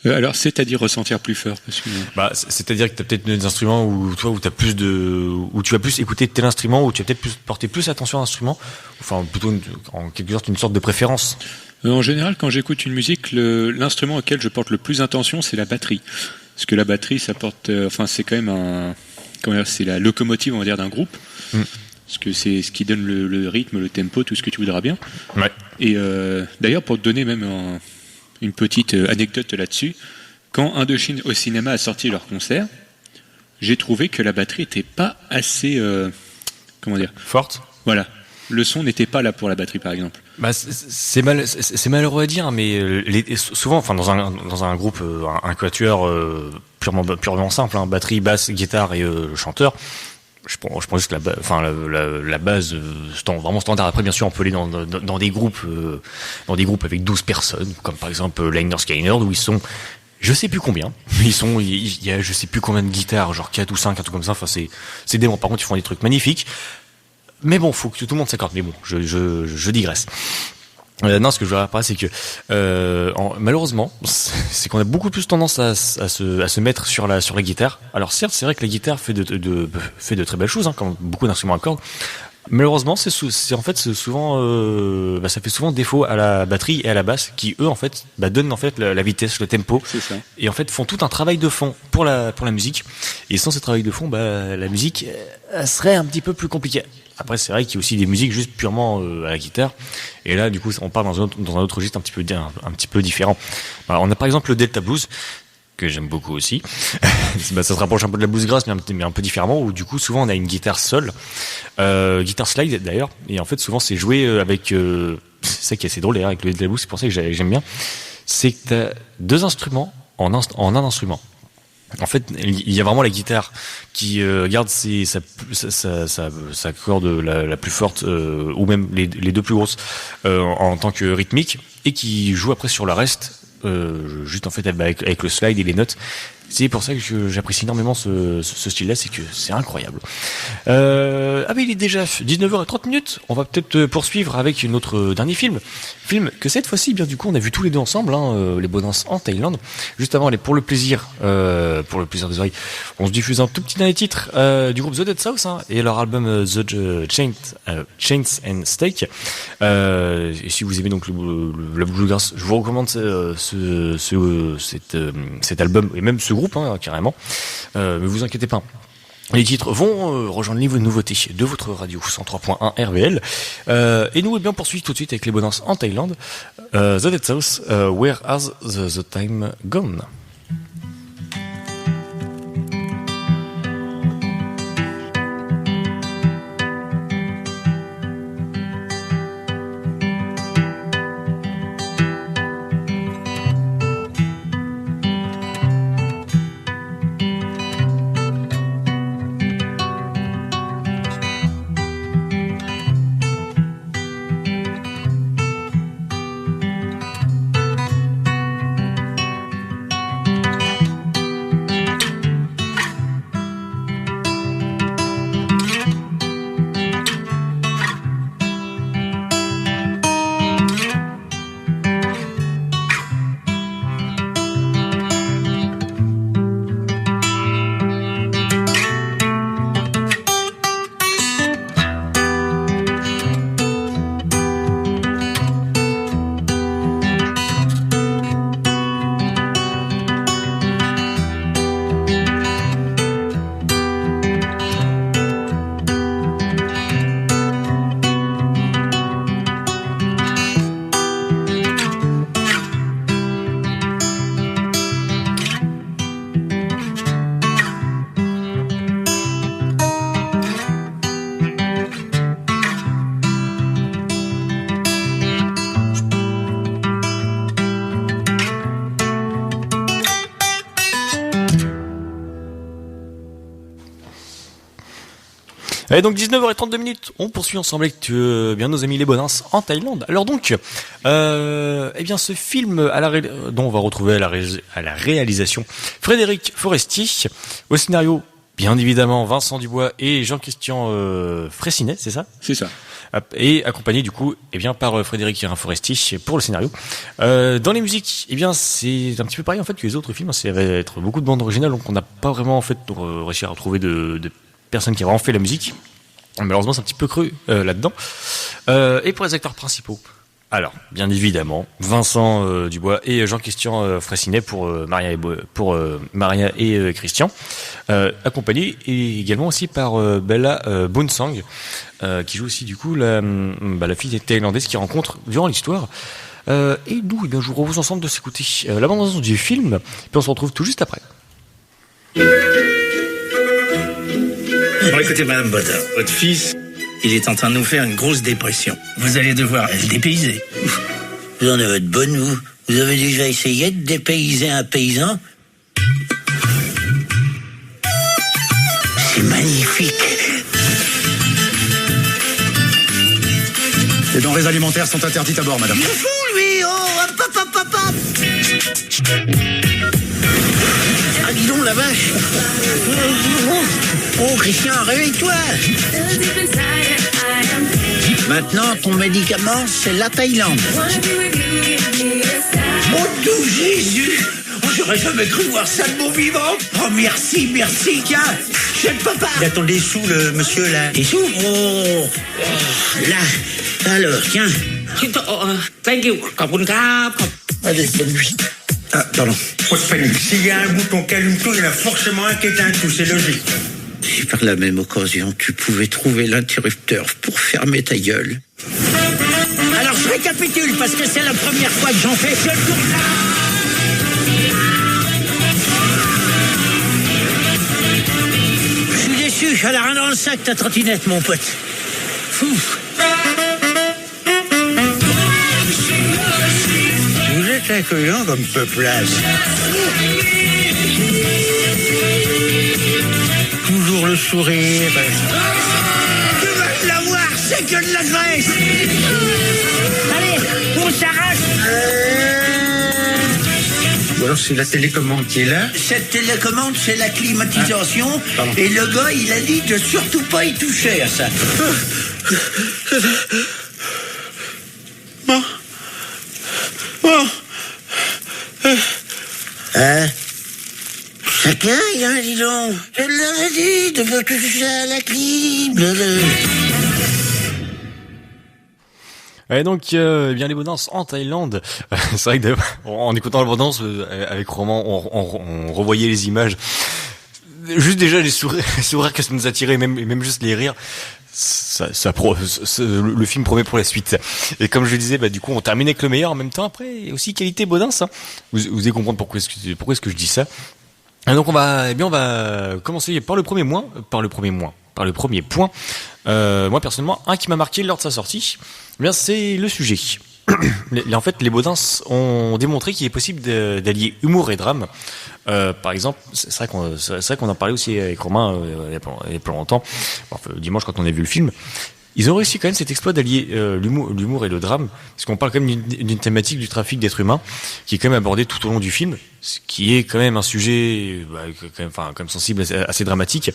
Alors, c'est-à-dire ressentir plus fort, parce que... Bah, c'est-à-dire que t'as peut-être des instruments où tu vas plus écouter tel instrument, où tu vas peut-être porter plus attention à l'instrument, enfin, plutôt, en quelque sorte, une sorte de préférence. En général, quand j'écoute une musique, l'instrument auquel je porte le plus attention, c'est la batterie. Parce que la batterie, ça porte, c'est quand même c'est la locomotive, on va dire, d'un groupe. Parce que c'est ce qui donne le rythme, le tempo, tout ce que tu voudras bien. Ouais. Et, d'ailleurs, pour te donner même une petite anecdote là-dessus, quand Indochine au cinéma a sorti leur concert, j'ai trouvé que la batterie était pas assez, forte. Voilà. Le son n'était pas là pour la batterie, par exemple. Bah, c'est malheureux à dire, mais souvent, enfin dans un groupe, un quatuor purement simple, hein, batterie, basse, guitare et chanteur. Je pense juste que la base vraiment standard. Après, bien sûr, on peut aller dans des groupes avec 12 personnes, comme par exemple Lynyrd Skynyrd, où ils sont, je sais plus combien, il y a je sais plus combien de guitares, genre 4 ou 5, un truc comme ça. Enfin, c'est dément. Par contre, ils font des trucs magnifiques. Mais bon, faut que tout le monde s'accorde. Mais bon, je digresse. Non, ce que je veux dire par là, c'est que malheureusement, c'est qu'on a beaucoup plus tendance à se mettre sur la guitare. Alors certes, c'est vrai que la guitare fait de très belles choses, hein, comme beaucoup d'instruments à cordes. Malheureusement, c'est souvent, ça fait souvent défaut à la batterie et à la basse, qui eux en fait donnent en fait la vitesse, le tempo, c'est ça. Et en fait font tout un travail de fond pour la musique. Et sans ce travail de fond, la musique serait un petit peu plus compliquée. Après, c'est vrai qu'il y a aussi des musiques juste purement à la guitare. Et là, du coup, on part dans un autre registre un petit peu différent. Alors, on a par exemple le Delta Blues, que j'aime beaucoup aussi. Ça se rapproche un peu de la bluegrass, mais un peu différemment, où du coup, souvent, on a une guitare seule. Guitare slide, d'ailleurs. Et en fait, souvent, c'est joué avec... c'est ça qui est assez drôle, d'ailleurs, avec le Delta Blues, c'est pour ça que j'aime bien. C'est que t'as deux instruments en un instrument. En fait, il y a vraiment la guitare qui garde sa corde la plus forte, ou même les deux plus grosses en tant que rythmique, et qui joue après sur le reste, juste en fait avec le slide et les notes. C'est pour ça que j'apprécie énormément ce style-là, c'est que c'est incroyable. Mais il est déjà 19h30. On va peut-être poursuivre avec notre dernier film que cette fois-ci, bien du coup, on a vu tous les deux ensemble, les Bonances en Thaïlande. Juste avant, pour le plaisir des oreilles, on se diffuse un tout petit dernier titre du groupe The Dead South, et leur album The Chains and Steak. Et si vous aimez donc le bluegrass, je vous recommande cet album et même ce groupe, carrément. Mais vous inquiétez pas. Les titres vont rejoindre les nouveautés de votre radio 103.1 RVL. Et nous, on poursuit tout de suite avec les Bonances en Thaïlande. The Dead South, Where Has the Time Gone? Et donc 19h32, on poursuit ensemble avec bien nos amis les Bonances en Thaïlande. Alors donc, bien ce film dont on va retrouver à la réalisation Frédéric Forestier, au scénario bien évidemment Vincent Dubois et Jean-Christian Fraissinet, c'est ça ? C'est ça. Et accompagné du coup par Frédéric Forestier pour le scénario. Dans les musiques, c'est un petit peu pareil en fait que les autres films, ça va être beaucoup de bandes originales, donc on n'a pas vraiment en fait réussi à retrouver de personnes qui a vraiment fait la musique. Malheureusement, c'est un petit peu creux là-dedans. Et pour les acteurs principaux, alors bien évidemment Vincent Dubois et Jean-Christian Fraissinet pour Maria et Christian, accompagnés également aussi par Bella Boonsang, qui joue aussi du coup la fille thaïlandaise qui rencontre durant l'histoire. Et nous, je vous propose ensemble de s'écouter la bande-annonce du film, puis on se retrouve tout juste après. Bon, écoutez, Madame Bodin, votre fils Il est en train de nous faire une grosse dépression. Vous allez devoir le dépayser. Vous en avez de bonnes, vous. Vous avez déjà essayé de dépayser un paysan? C'est magnifique. Les denrées alimentaires sont interdites à bord, madame. Il est fou, lui. Oh, hop, hop, hop, hop, hop. Ah, dis donc, la vache. Oh, Christian, réveille-toi. Maintenant, ton médicament, c'est la Thaïlande. Oh, tout Jésus. Oh, j'aurais jamais cru voir ça de mon vivant. Oh, merci, merci. Tiens, je ne peux pas. Il attend des sous, le monsieur, là. Des sous? Oh, là. Alors, tiens. Thank you. Allez, bonne nuit. Ah, pardon. Pas de panique. S'il y a un bouton qui allume tout, il y en a forcément un qui éteint tout, c'est logique. Si par la même occasion, tu pouvais trouver l'interrupteur pour fermer ta gueule. Alors, je récapitule, parce que c'est la première fois que j'en fais ce tour-là. Je suis déçu, elle a rien dans le sac, ta trottinette, mon pote. Fouf. Vous êtes accueillant comme peuplage. Toujours le sourire. Tu vas l'avoir, c'est que de la graisse. Allez, on s'arrache. Ou alors c'est la télécommande qui est là. Cette télécommande, c'est la climatisation. Et le gars, il a dit de surtout pas y toucher à ça. Bon. Hein? Ça caille, hein, dis donc. Je leur ai dit de pas toucher à la clim. Et donc, bien les bonances en Thaïlande. C'est vrai que en écoutant la bande-annonce avec Roman, on revoyait les images. Juste déjà les sourires que ça nous attirait, même juste les rires. Le film promet pour la suite. Et comme je le disais, du coup, on termine avec le meilleur en même temps. Après, il y a aussi qualité Baudins, hein. Vous allez comprendre pourquoi est-ce que je dis ça. Et donc on va commencer par le premier point. Moi personnellement, un qui m'a marqué lors de sa sortie, c'est le sujet. En fait, les Baudins ont démontré qu'il est possible d'allier humour et drame. Par exemple, c'est vrai qu'on en parlait aussi avec Romain il y a pas longtemps, dimanche quand on a vu le film. Ils ont réussi quand même cet exploit d'allier l'humour et le drame, parce qu'on parle quand même d'une thématique du trafic d'êtres humains, qui est quand même abordée tout au long du film, ce qui est quand même un sujet quand même sensible, assez dramatique.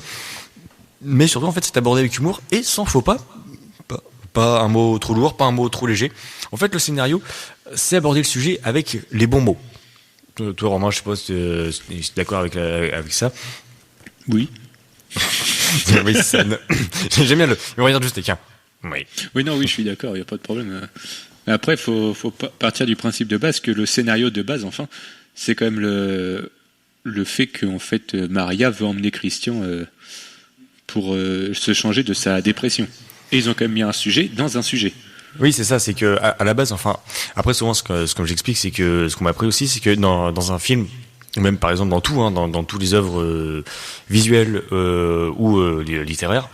Mais surtout, en fait, c'est abordé avec humour et sans faux pas. Pas un mot trop lourd, pas un mot trop léger. En fait, le scénario, c'est aborder le sujet avec les bons mots. Toi, Romain, je sais pas si tu es d'accord avec ça. Oui. Oui, j'aime bien mais regarde juste tiens. Oui. Oui, je suis d'accord, il n'y a pas de problème. Après, faut partir du principe de base que le scénario de base, enfin, c'est quand même le fait qu'en fait, Maria veut emmener Christian pour se changer de sa dépression. Et ils ont quand même mis un sujet dans un sujet. Oui, c'est ça, c'est que à la base, enfin, après souvent ce que j'explique, c'est que ce qu'on m'a appris aussi, c'est que dans un film, ou même par exemple dans tout, dans toutes les œuvres visuelles ou littéraires,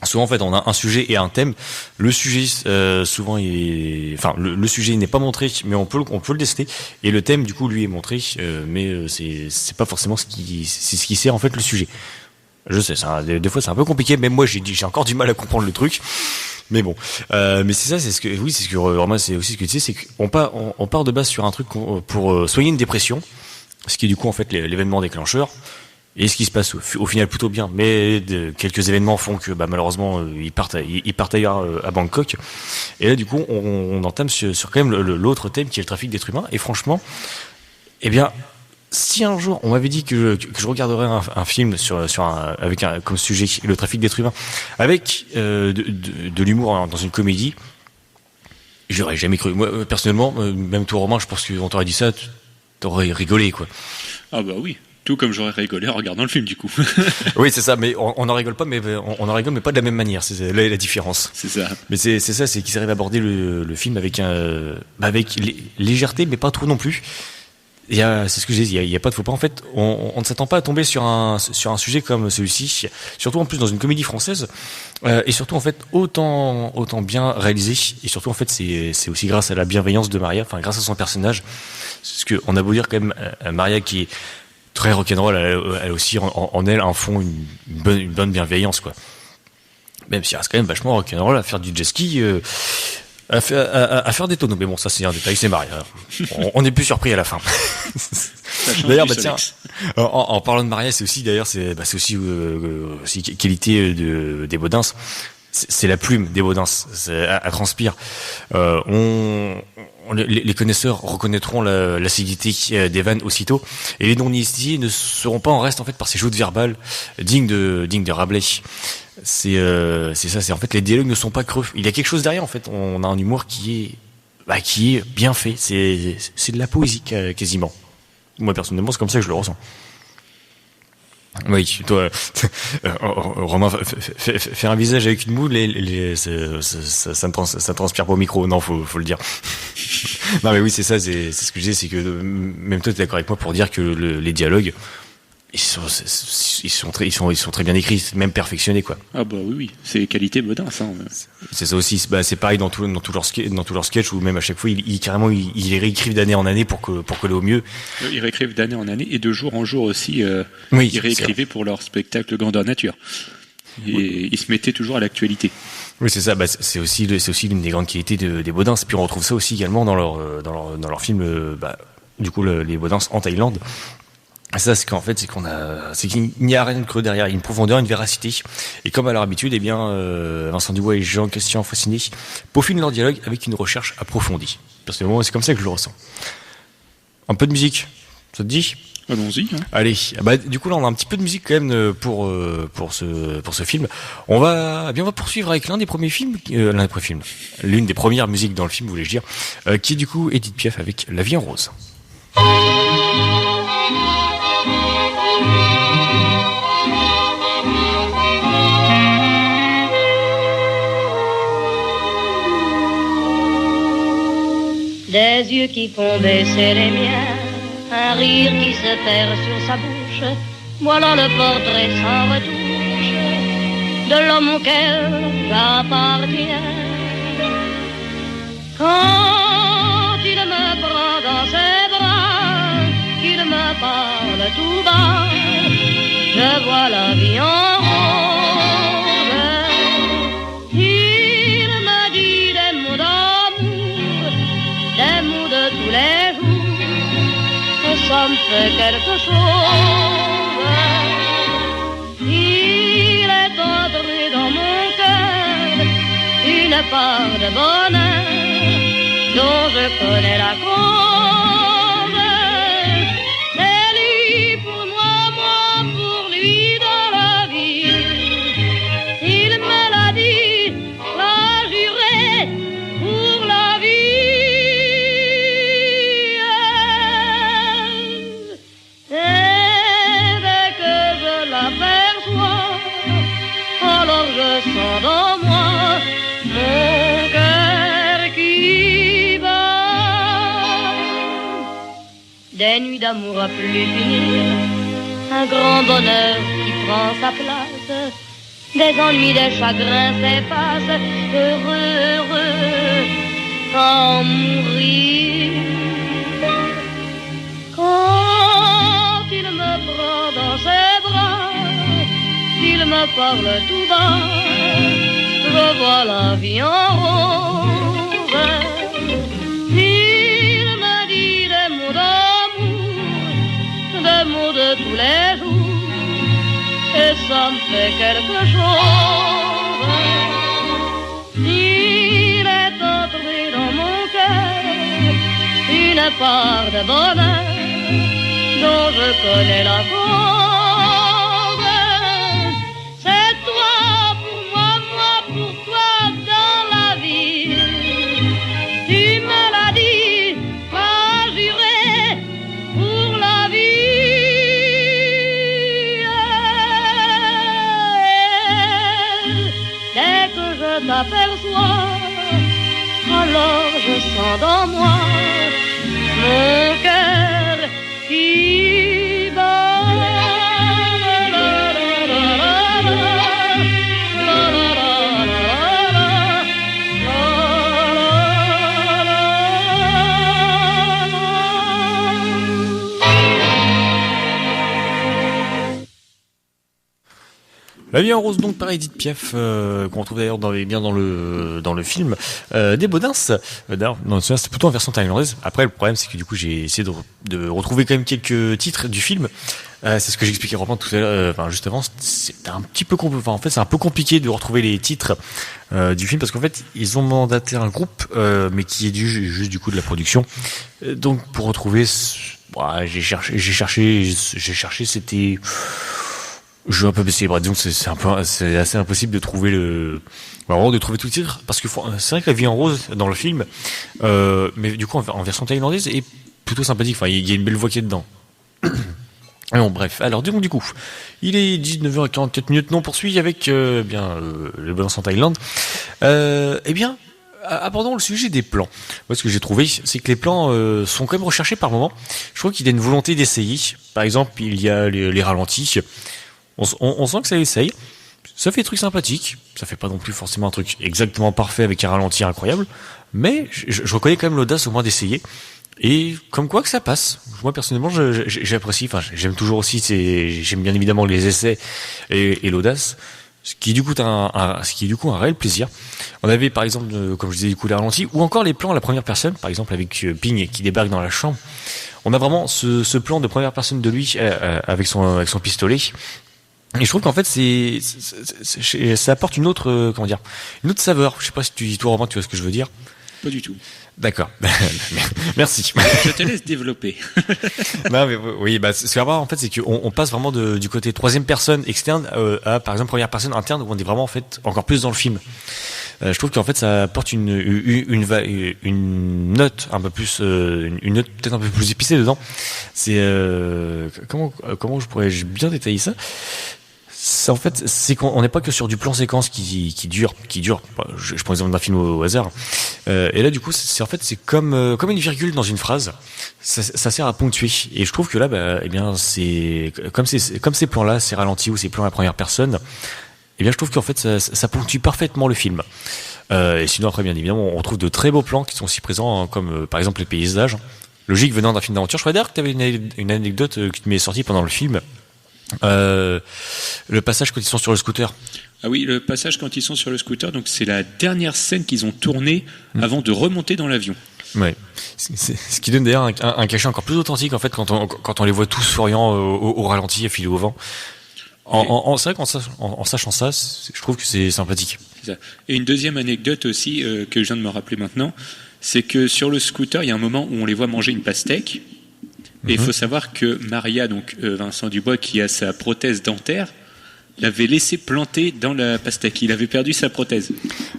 souvent en fait on a un sujet et un thème. Le sujet souvent le sujet n'est pas montré, mais on peut le tester. Et le thème du coup lui est montré, mais c'est pas forcément ce qui sert en fait le sujet. Je sais, des fois c'est un peu compliqué, même moi j'ai encore du mal à comprendre le truc. Mais bon, mais c'est ça, c'est ce que Romain, c'est aussi ce que tu sais, c'est qu'on part de base sur un truc pour soigner une dépression, ce qui est du coup en fait l'événement déclencheur, et ce qui se passe au final plutôt bien. Mais quelques événements font que malheureusement ils partent ailleurs à Bangkok. Et là du coup on entame sur quand même l'autre thème qui est le trafic d'êtres humains. Et franchement, si un jour on m'avait dit que je regarderais un film avec comme sujet le trafic d'êtres humains avec de l'humour dans une comédie, j'aurais jamais cru. Moi personnellement, même toi Romain, je pense qu'on t'aurait dit ça, t'aurais rigolé quoi. Ah bah oui, tout comme j'aurais rigolé en regardant le film du coup. Oui c'est ça, mais on en rigole pas, mais on en rigole mais pas de la même manière. C'est là la différence. C'est ça. Mais c'est ça, c'est qu'ils arrivent à aborder le film avec avec légèreté, mais pas trop non plus. c'est ce que j'ai dit, il y a pas de faux pas. En fait, on ne s'attend pas à tomber sur un sujet comme celui-ci, surtout en plus dans une comédie française, et surtout en fait autant bien réalisé, et surtout en fait c'est aussi grâce à la bienveillance de Maria, enfin grâce à son personnage, parce que on a beau dire quand même Maria qui est très rock'n'roll, elle aussi en elle un fond une bonne bienveillance quoi. Même si elle reste quand même vachement rock'n'roll à faire du jet ski. À faire des tonneaux, mais bon, ça c'est un détail, c'est Maria. On est plus surpris à la fin. D'ailleurs, tiens, en parlant de Maria, c'est aussi aussi qualité des Baudins. C'est la plume des Baudins. Elle transpire. Les connaisseurs reconnaîtront l'acidité des vannes aussitôt, et les non-initiés ne seront pas en reste en fait par ces joutes verbales dignes de Rabelais. C'est ça, c'est en fait les dialogues ne sont pas creux. Il y a quelque chose derrière en fait. On a un humour qui est bien fait. C'est de la poésie quasiment. Moi personnellement, c'est comme ça que je le ressens. Oui, toi, Romain, fais un visage avec une moule, ça ne transpire pas au micro. Non, faut le dire. Non, mais oui, c'est ça, c'est ce que je disais, c'est que même toi, t'es d'accord avec moi pour dire que les dialogues, ils sont très bien écrits, même perfectionnés, quoi. Ah bah oui, c'est qualité Baudin, ça. C'est ça aussi. C'est pareil dans tous leurs sketchs, où même à chaque fois, ils les réécrivent d'année en année pour coller au mieux. Ils réécrivent d'année en année et de jour en jour aussi. Ils réécrivaient pour leur spectacle Grandeur Nature. Et ils se mettaient toujours à l'actualité. Oui, c'est ça. C'est aussi l'une des grandes qualités des Baudins. Puis on retrouve ça aussi également dans leur film. Du coup, les Baudins en Thaïlande. Ça, c'est qu'il n'y a rien de creux derrière, il y a une profondeur, une véracité. Et comme à leur habitude, Vincent Dubois et Jean-Christian Faucinet peaufinent leur dialogue avec une recherche approfondie. Personnellement, c'est comme ça que je le ressens. Un peu de musique, ça te dit ? Allons-y. Hein. Allez, du coup là, on a un petit peu de musique quand même pour ce film. On va poursuivre avec l'une des premières musiques dans le film, voulais-je dire, qui est du coup Edith Piaf avec La vie en rose. Des yeux qui font baisser les miens, un rire qui se perd sur sa bouche, voilà le portrait sans retouche de l'homme auquel j'appartiens. Quand il me prend dans ses bras, qu'il me parle tout bas, je vois la vie en rose. Il me dit des mots d'amour, des mots de tous les jours, que ça me fait quelque chose. Il est entré dans mon cœur une part de bonheur dont je connais la cause. C'est lui pour moi, moi pour lui dans la vie. Il me l'a dit, l'a juré pour la vie. Et dès que je l'aperçois, alors je sens dans moi mon cœur qui bat. Des nuits d'amour à plus finir, un grand bonheur qui prend sa place, des ennuis, des chagrins s'effacent, heureux, heureux, en mourir. Quand il me prend dans ses bras, il me parle tout bas, je vois la vie en rose. Il me dit des mots d'amour, des mots de tous les jours, et ça me fait quelque chose. Il est entré dans mon cœur une part de bonheur dont je connais la cause. C'est toi pour moi, moi pour toi dans la vie. Tu me l'as dit, m'as juré pour la vie. Dès que je t'aperçois, alors je sens dans moi mon cœur La vie en rose donc par Edith Piaf, qu'on retrouve d'ailleurs bien dans le film des Baudins. D'ailleurs, non, c'est plutôt en version thaïlandaise. Après, le problème c'est que du coup j'ai essayé de retrouver quand même quelques titres du film. C'est ce que j'expliquais Robin tout à l'heure, juste avant. C'est un petit peu en fait c'est un peu compliqué de retrouver les titres du film parce qu'en fait ils ont mandaté un groupe, mais qui est juste du coup de la production. Donc pour retrouver, j'ai cherché, c'était je vais un peu baisser les bras. Disons que c'est assez impossible de trouver de trouver tout le titre parce que c'est vrai que la vie en rose dans le film, mais du coup en version thaïlandaise est plutôt sympathique. Enfin, il y a une belle voix qui est dedans. Bon, bref. Alors, du coup, il est 19h44. On poursuit avec, le balance en Thaïlande. Abordons le sujet des plans. Moi, ce que j'ai trouvé, c'est que les plans sont quand même recherchés par moment. Je trouve qu'il y a une volonté d'essayer. Par exemple, il y a les ralentis. On sent que ça essaye. Ça fait des trucs sympathiques. Ça fait pas non plus forcément un truc exactement parfait avec un ralenti incroyable. Mais je reconnais quand même l'audace au moins d'essayer. Et comme quoi que ça passe. Moi personnellement j'apprécie, enfin j'aime toujours aussi, j'aime bien évidemment les essais et l'audace, ce qui est du coup un réel plaisir. On avait par exemple, comme je disais, du coup les ralentis, ou encore les plans à la première personne, par exemple avec Ping qui débarque dans la chambre. On a vraiment ce plan de première personne de lui avec son pistolet. Et je trouve qu'en fait ça apporte une autre saveur. Je sais pas si toi Romain tu vois ce que je veux dire. Pas du tout. D'accord. Merci. Je te laisse développer. Non, mais oui, ce qui est vraiment, en fait, c'est qu'on passe vraiment du côté troisième personne externe à, par exemple, première personne interne, où on est vraiment, en fait, encore plus dans le film. Je trouve qu'en fait, ça apporte une note un peu plus, une note peut-être un peu plus épicée dedans. C'est, comment je pourrais bien détailler ça? En fait, c'est qu'on n'est pas que sur du plan séquence qui dure. Je prends l'exemple d'un film au hasard. Et là, du coup, c'est comme une virgule dans une phrase. Ça sert à ponctuer. Et je trouve que là, c'est comme ces plans-là, ces ralentis ou ces plans à la première personne. Eh bien, je trouve qu'en fait, ça ponctue parfaitement le film. Et sinon, après, bien évidemment, on trouve de très beaux plans qui sont aussi présents, comme par exemple les paysages. Logique venant d'un film d'aventure. Je crois d'ailleurs que tu avais une anecdote qui m'est sortie pendant le film. Le passage quand ils sont sur le scooter. Ah oui, le passage quand ils sont sur le scooter, donc c'est la dernière scène qu'ils ont tournée avant de remonter dans l'avion. Ouais. Ce qui donne d'ailleurs un cachet encore plus authentique en fait quand on les voit tous souriants au ralenti, à filer au vent. C'est vrai qu'en sachant ça, je trouve que c'est sympathique. C'est ça. Et une deuxième anecdote aussi que je viens de me rappeler maintenant, c'est que sur le scooter, il y a un moment où on les voit manger une pastèque. Et il faut savoir que Maria, donc Vincent Dubois, qui a sa prothèse dentaire, l'avait laissé planter dans la pastèque. Il avait perdu sa prothèse.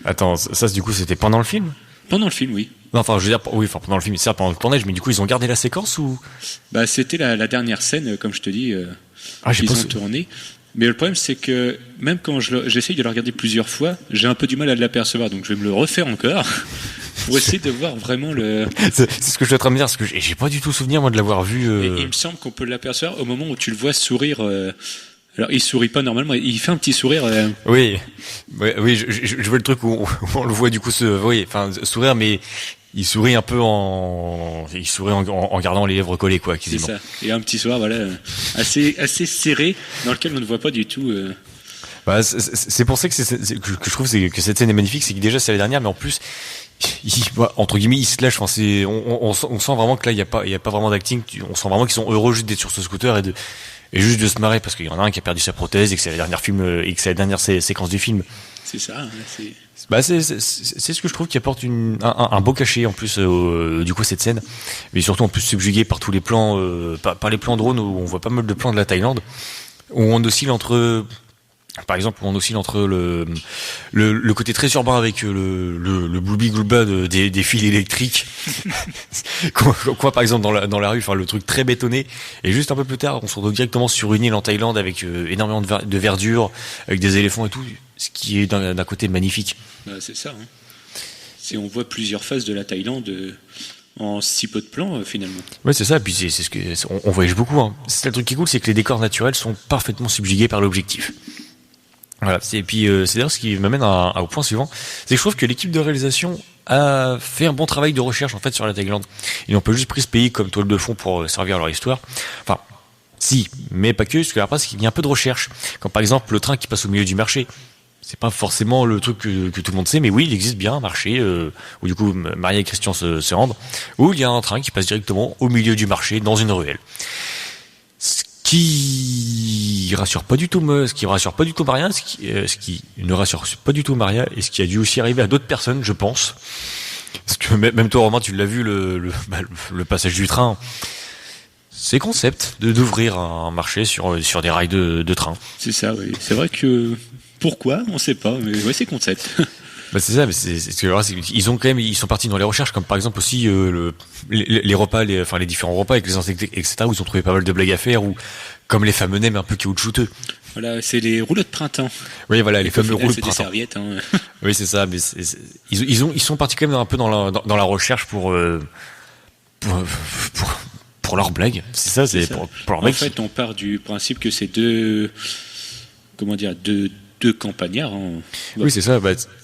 Attends, ça du coup c'était pendant le film ? Pendant le film, oui. Non, enfin je veux dire, oui, pendant le film, c'est pendant le tournage, mais du coup ils ont gardé la séquence ou ? C'était la dernière scène, comme je te dis, qu'ils ont tourné. Mais le problème, c'est que même quand j'essaye de le regarder plusieurs fois, j'ai un peu du mal à l'apercevoir, donc je vais me le refaire encore pour essayer de voir vraiment le... C'est ce que je suis en train de me dire, parce que j'ai pas du tout souvenir, moi, de l'avoir vu... Et il me semble qu'on peut l'apercevoir au moment où tu le vois sourire... Alors, il sourit pas normalement, il fait un petit sourire... Oui, je vois le truc où on le voit du coup sourire, mais... Il sourit un peu en gardant les lèvres collées, quoi, quasiment. C'est ça. Et un petit sourire, voilà, assez serré, dans lequel on ne voit pas du tout. C'est pour ça que je trouve que cette scène est magnifique, c'est que déjà c'est la dernière, mais en plus, entre guillemets, il se lâche. Enfin, on sent vraiment que là, il y a pas vraiment d'acting. On sent vraiment qu'ils sont heureux juste d'être sur ce scooter et juste de se marrer parce qu'il y en a un qui a perdu sa prothèse et que c'est la dernière et que c'est la dernière séquence du film. C'est ça. C'est ce que je trouve qui apporte un beau cachet en plus du coup cette scène, mais surtout en plus subjugué par tous les plans par les plans drone où on voit pas mal de plans de la Thaïlande où on oscille entre le côté très urbain avec le gloubi-gloubin des fils électriques quoi par exemple dans la rue, enfin le truc très bétonné, et juste un peu plus tard on se retrouve directement sur une île en Thaïlande avec énormément de verdure, avec des éléphants et tout, ce qui est d'un côté magnifique. C'est ça, hein. On voit plusieurs phases de la Thaïlande en si peu de plans finalement. Ouais, c'est ça, et puis on voyage beaucoup, hein. C'est le truc qui est cool, c'est que les décors naturels sont parfaitement subjugués par l'objectif. Voilà, et puis c'est d'ailleurs ce qui m'amène au point suivant, c'est que je trouve que l'équipe de réalisation a fait un bon travail de recherche en fait sur la Thaïlande. Ils n'ont pas juste pris ce pays comme toile de fond pour servir leur histoire. Enfin, Si, mais pas que, parce que après, il y a un peu de recherche. Quand par exemple, le train qui passe au milieu du marché, c'est pas forcément le truc que tout le monde sait, mais oui, il existe bien un marché où du coup Maria et Christian se rendent, où il y a un train qui passe directement au milieu du marché, dans une ruelle. Ce qui rassure pas du tout Maria, ce qui ne rassure pas du tout Maria, et ce qui a dû aussi arriver à d'autres personnes, je pense. Parce que même toi, Romain, tu l'as vu, le passage du train. C'est concept d'ouvrir un marché sur des rails de train. C'est ça, oui. C'est vrai que pourquoi, on sait pas, mais ouais, c'est concept. Bah c'est ça, mais ils sont partis dans les recherches, comme par exemple aussi les repas, les différents repas avec les insectes, etc. où ils ont trouvé pas mal de blagues à faire, ou comme les fameux nems un peu caoutchouteux. Voilà, c'est les rouleaux de printemps. Oui, voilà, les fameux rouleaux de printemps. C'est des serviettes. Hein. Oui, c'est ça. Mais ils sont partis quand même un peu dans la recherche pour leur blague. C'est ça, c'est pour leur blague. En fait, on part du principe que c'est deux campagnards. Oui, c'est ça.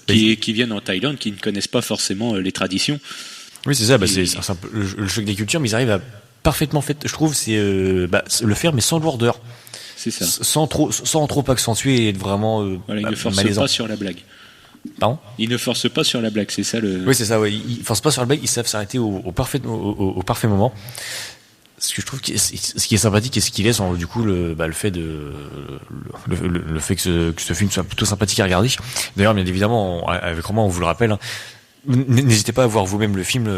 Qui viennent en Thaïlande, qui ne connaissent pas forcément les traditions. Oui, c'est ça. C'est un peu le choc des cultures, mais ils arrivent à parfaitement fait. Je trouve c'est le faire, mais sans lourdeur. C'est ça. Sans trop accentuer et être vraiment voilà, il ne force malaisant. Pas sur la blague. Pardon ? Ils ne forcent pas sur la blague, c'est ça le. Oui, c'est ça. Ouais. Ils forcent pas sur la blague. Ils savent s'arrêter au parfait moment. Ce que je trouve ce qui est sympathique et ce qui laisse du coup le fait que ce film soit plutôt sympathique à regarder. D'ailleurs, bien évidemment, avec Romain, on vous le rappelle, hein, n'hésitez pas à voir vous-même le film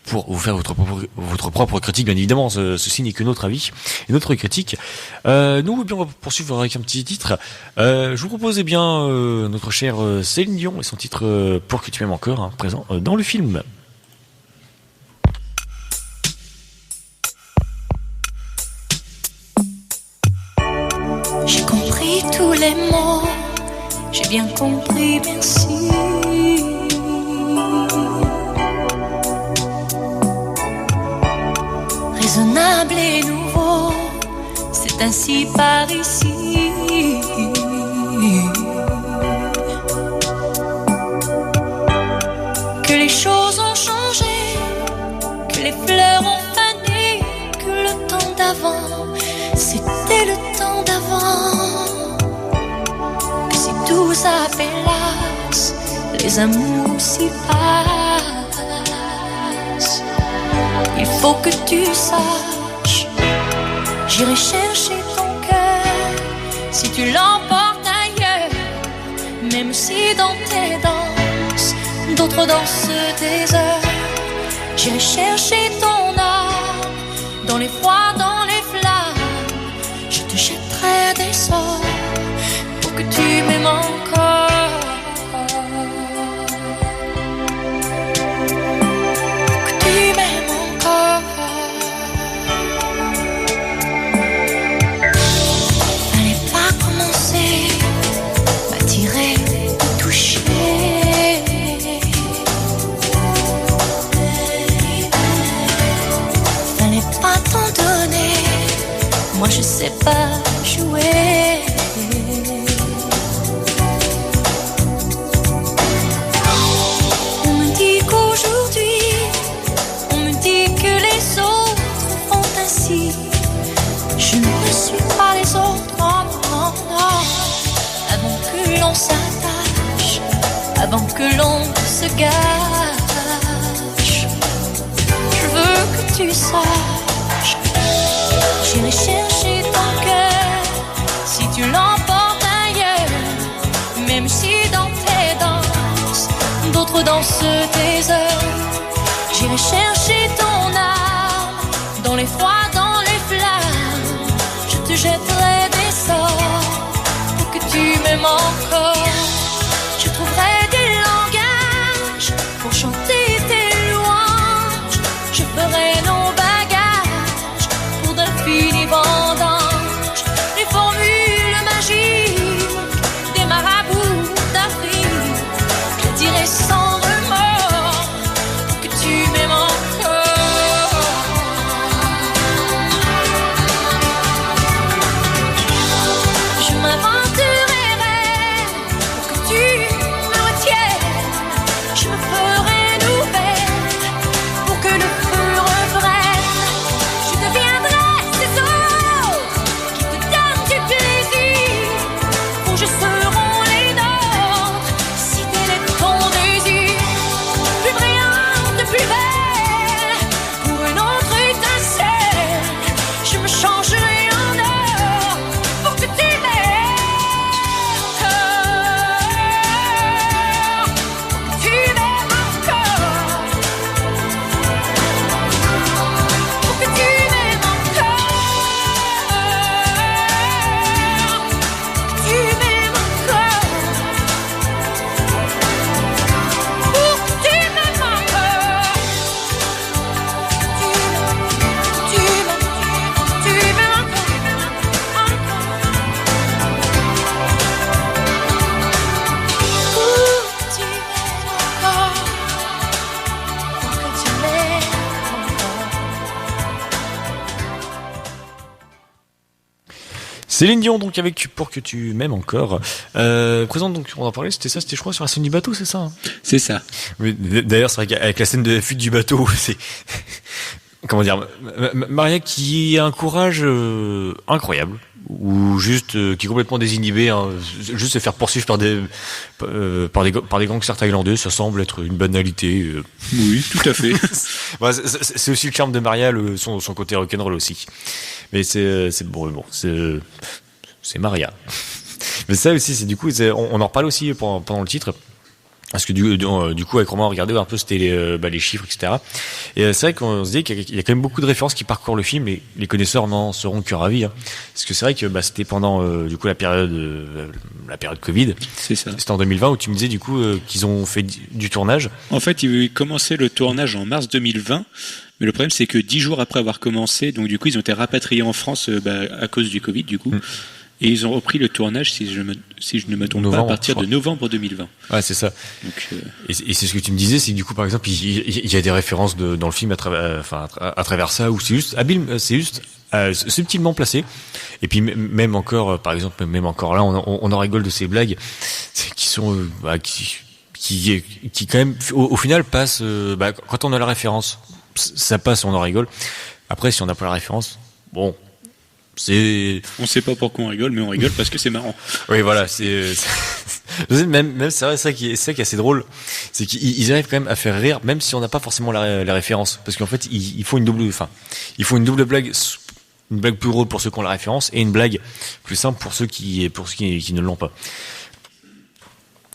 pour vous faire votre propre critique. Bien évidemment, ceci n'est que notre avis et notre critique. Nous, on va poursuivre avec un petit titre. Je vous propose bien notre chère Céline Dion et son titre Pour que tu m'aimes encore, hein, présent dans le film. J'ai compris tous les mots, j'ai bien compris, merci. Raisonnable et nouveau, c'est ainsi par ici. Que les choses ont changé, que les fleurs ont fané, que le temps d'avant, c'était le temps d'avant. Que si tout s'appelasse, les amours s'y passent. Il faut que tu saches, j'irai chercher ton cœur si tu l'emportes ailleurs. Même si dans tes danses, d'autres dansent des heures. J'irai chercher ton âme dans les froids, dans les flammes. Je te jetterai des sorts pour que tu m'aimes encore. Pour que tu m'aimes encore. Fallait pas commencer, m'attirer, me toucher. Fallait pas t'en donner, moi je sais pas jouer. On me dit qu'aujourd'hui, on me dit que les autres font ainsi. Je ne suis pas les autres, non, non, non. Avant que l'on s'attache, avant que l'on se gâche, je veux que tu saches, j'irai chercher ton cœur si tu l'emportes ailleurs. Même si dans tes danses, d'autres dansent tes heures. J'irai chercher ton âme dans les froids, dans les flammes. Je te jetterai des sorts pour que tu m'aimes encore. Je trouverai des langages pour chanter tes louanges. Je ferai nos bagages pour d'infinis vendanges. Les formules magiques des marabouts d'Afrique, je dirai sans remords que tu m'aimes encore. Céline Dion, donc, avec Pour que tu m'aimes encore. Présente, donc, on en parlait, c'était, je crois, sur la scène du bateau, c'est ça, hein? C'est ça. Oui, d'ailleurs, c'est vrai qu'avec la scène de fuite du bateau, c'est, comment dire, Maria qui a un courage incroyable, ou juste qui est complètement désinhibé, hein, juste se faire poursuivre par des gangsters thaïlandais, ça semble être une banalité. Oui, tout à fait. Ouais, c'est aussi le charme de Maria, son côté rock'n'roll aussi. Mais c'est Maria. Mais ça aussi, c'est du coup, on en reparle aussi pendant le titre. Parce que du coup, avec Romain, on regardait un peu, c'était les chiffres, etc. Et c'est vrai qu'on se dit qu'il y a quand même beaucoup de références qui parcourent le film, et les connaisseurs n'en seront que ravis, hein. Parce que c'est vrai que c'était pendant du coup la période Covid. C'est ça. C'était en 2020 où tu me disais du coup qu'ils ont fait du tournage. En fait, ils commençaient le tournage en mars 2020. Mais le problème, c'est que 10 jours après avoir commencé, donc du coup, ils ont été rapatriés en France à cause du Covid, du coup. Et ils ont repris le tournage, si je ne me trompe pas, à partir de novembre 2020. Ouais, c'est ça. Donc, et c'est ce que tu me disais, c'est que du coup, par exemple, il y a des références dans le film à travers ça, où c'est juste subtilement placé. Et puis même encore, par exemple, même encore là, on en rigole de ces blagues qui sont qui quand même au final passent. Quand on a la référence, ça passe, on en rigole. Après, si on n'a pas la référence, bon. On sait pas pourquoi on rigole, mais on rigole parce que c'est marrant. Oui, voilà, même c'est vrai, ça qui est assez drôle, c'est qu'ils arrivent quand même à faire rire, même si on n'a pas forcément la référence, parce qu'en fait, ils font une double blague, une blague plus drôle pour ceux qui ont la référence, et une blague plus simple pour ceux qui ne l'ont pas.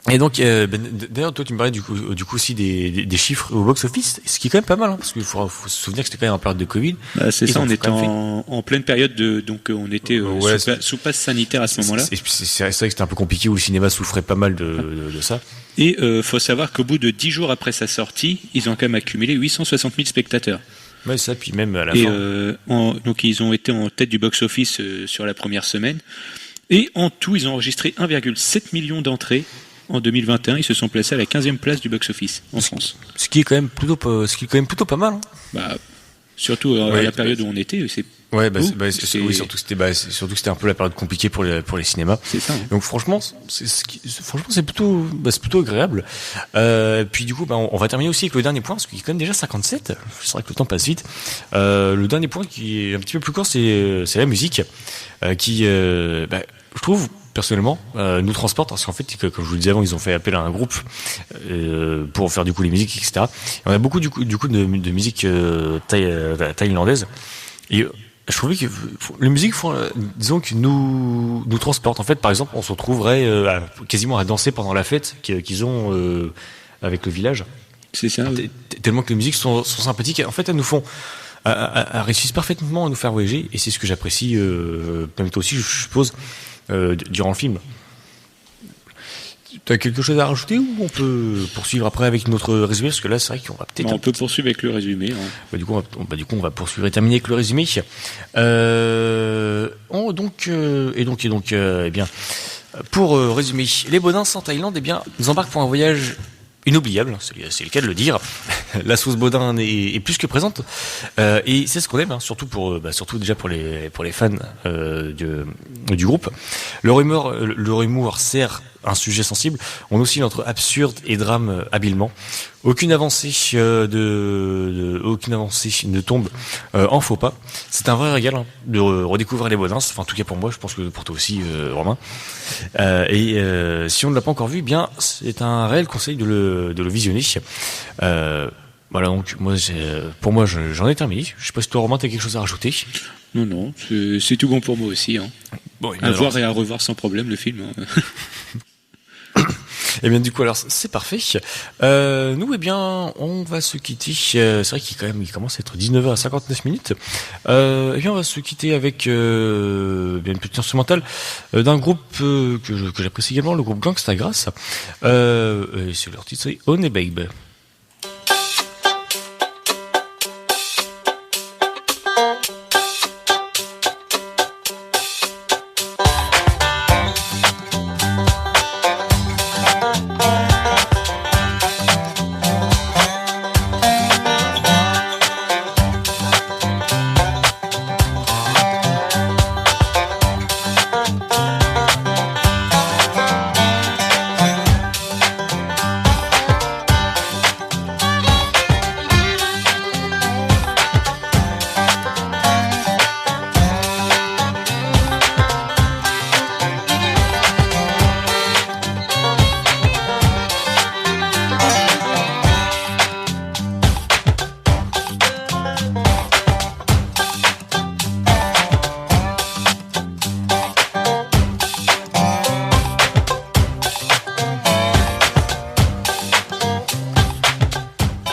Et donc, d'ailleurs, toi, tu me parlais du coup aussi des chiffres au box-office, ce qui est quand même pas mal, hein, parce qu'il faut se souvenir que c'était quand même en période de Covid. C'est ça, on était en pleine période donc on était sous passe sanitaire à ce moment-là. C'est vrai que c'était un peu compliqué, où le cinéma souffrait pas mal de ça. Et faut savoir qu'au bout de 10 jours après sa sortie, ils ont quand même accumulé 860 000 spectateurs. Ouais, ça, puis même à la fin. Donc ils ont été en tête du box-office sur la première semaine. Et en tout, ils ont enregistré 1,7 million d'entrées. En 2021, ils se sont placés à la 15e place du box-office en France. Ce qui est quand même plutôt pas mal. Hein. Surtout à la période où on était, c'est. Ouais, surtout que c'était un peu la période compliquée pour les cinémas. C'est ça. Hein. Donc franchement, c'est plutôt agréable. Puis du coup, on va terminer aussi avec le dernier point, parce qu'il est quand même déjà 57. C'est vrai que le temps passe vite. Le dernier point qui est un petit peu plus court, c'est la musique, qui, je trouve, personnellement, nous transporte, parce qu'en fait, comme je vous le disais avant, ils ont fait appel à un groupe pour faire du coup les musiques, etc. Et on a beaucoup du coup de musique thaïlandaise. Et je trouvais que les musiques disons que nous transportent. En fait, par exemple, on se retrouverait quasiment à danser pendant la fête qu'ils ont avec le village. C'est ça. Tellement que les musiques sont sympathiques. En fait, elles nous font réussissent parfaitement à nous faire voyager, et c'est ce que j'apprécie même toi aussi, je suppose, durant le film. Tu as quelque chose à rajouter, ou on peut poursuivre après avec notre résumé, parce que là c'est vrai qu'on va peut-être... On peut poursuivre avec le résumé. Hein. Du coup on va poursuivre et terminer avec le résumé. Eh bien, pour résumer, les Baudins en Thaïlande, nous embarquent pour un voyage inoubliable, c'est le cas de le dire. La sauce Baudin est plus que présente, et c'est ce qu'on aime, hein, surtout déjà pour les fans du groupe. Leur humour sert un sujet sensible. On oscille entre absurde et drame habilement. Aucune avancée ne tombe en faux pas. C'est un vrai régal, hein, de redécouvrir les Baudins. Enfin, en tout cas pour moi, je pense que pour toi aussi, Romain. Si on ne l'a pas encore vu, bien c'est un réel conseil de le visionner. Voilà, donc pour moi j'en ai terminé. Je sais pas si toi, Romain, t'as quelque chose à rajouter. Non, c'est tout bon pour moi aussi. Hein. Bon, à voir et à revoir sans problème le film. Hein. Et bien du coup, alors c'est parfait. Nous, on va se quitter. C'est vrai qu'il commence à être 19h59. Et bien on va se quitter avec une petite instrumentale d'un groupe que j'apprécie également, le groupe Gangsta Grass. C'est leur titre, c'est Honey Babe.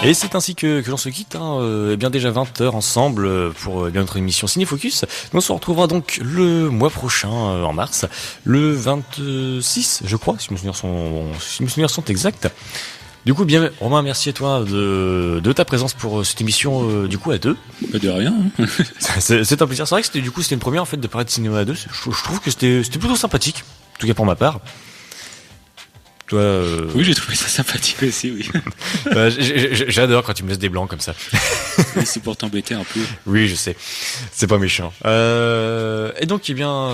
Et c'est ainsi que l'on se quitte, eh bien déjà 20h ensemble pour bien notre émission Ciné Focus. Nous on se retrouvera donc le mois prochain, en mars, le 26, je crois, si mes souvenirs sont exacts. Du coup, bien, Romain, merci à toi de ta présence pour cette émission, du coup, à deux. Pas de rien. C'est un plaisir. C'est vrai que c'était une première, en fait, de parler de cinéma à deux. Je trouve que c'était plutôt sympathique. En tout cas, pour ma part. Toi, Oui, j'ai trouvé ça sympathique aussi, oui. J'adore quand tu me laisses des blancs comme ça. Oui, c'est pour t'embêter un peu. Oui, je sais. C'est pas méchant. Et donc, eh bien,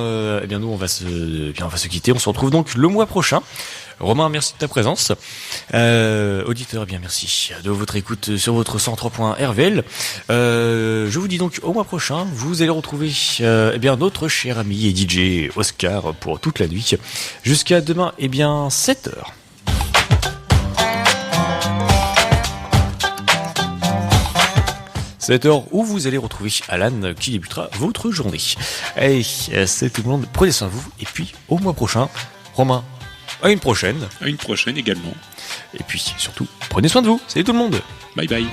nous, on va se quitter. On se retrouve donc le mois prochain. Romain, merci de ta présence. Auditeur, bien merci de votre écoute sur votre 103.RVL. Je vous dis donc au mois prochain, vous allez retrouver notre cher ami et DJ Oscar pour toute la nuit. Jusqu'à demain, 7h. Cette heure où vous allez retrouver Alan qui débutera votre journée. Allez, c'est tout le monde, prenez soin de vous et puis au mois prochain, Romain. À une prochaine. À une prochaine également. Et puis, surtout, prenez soin de vous. Salut tout le monde. Bye bye.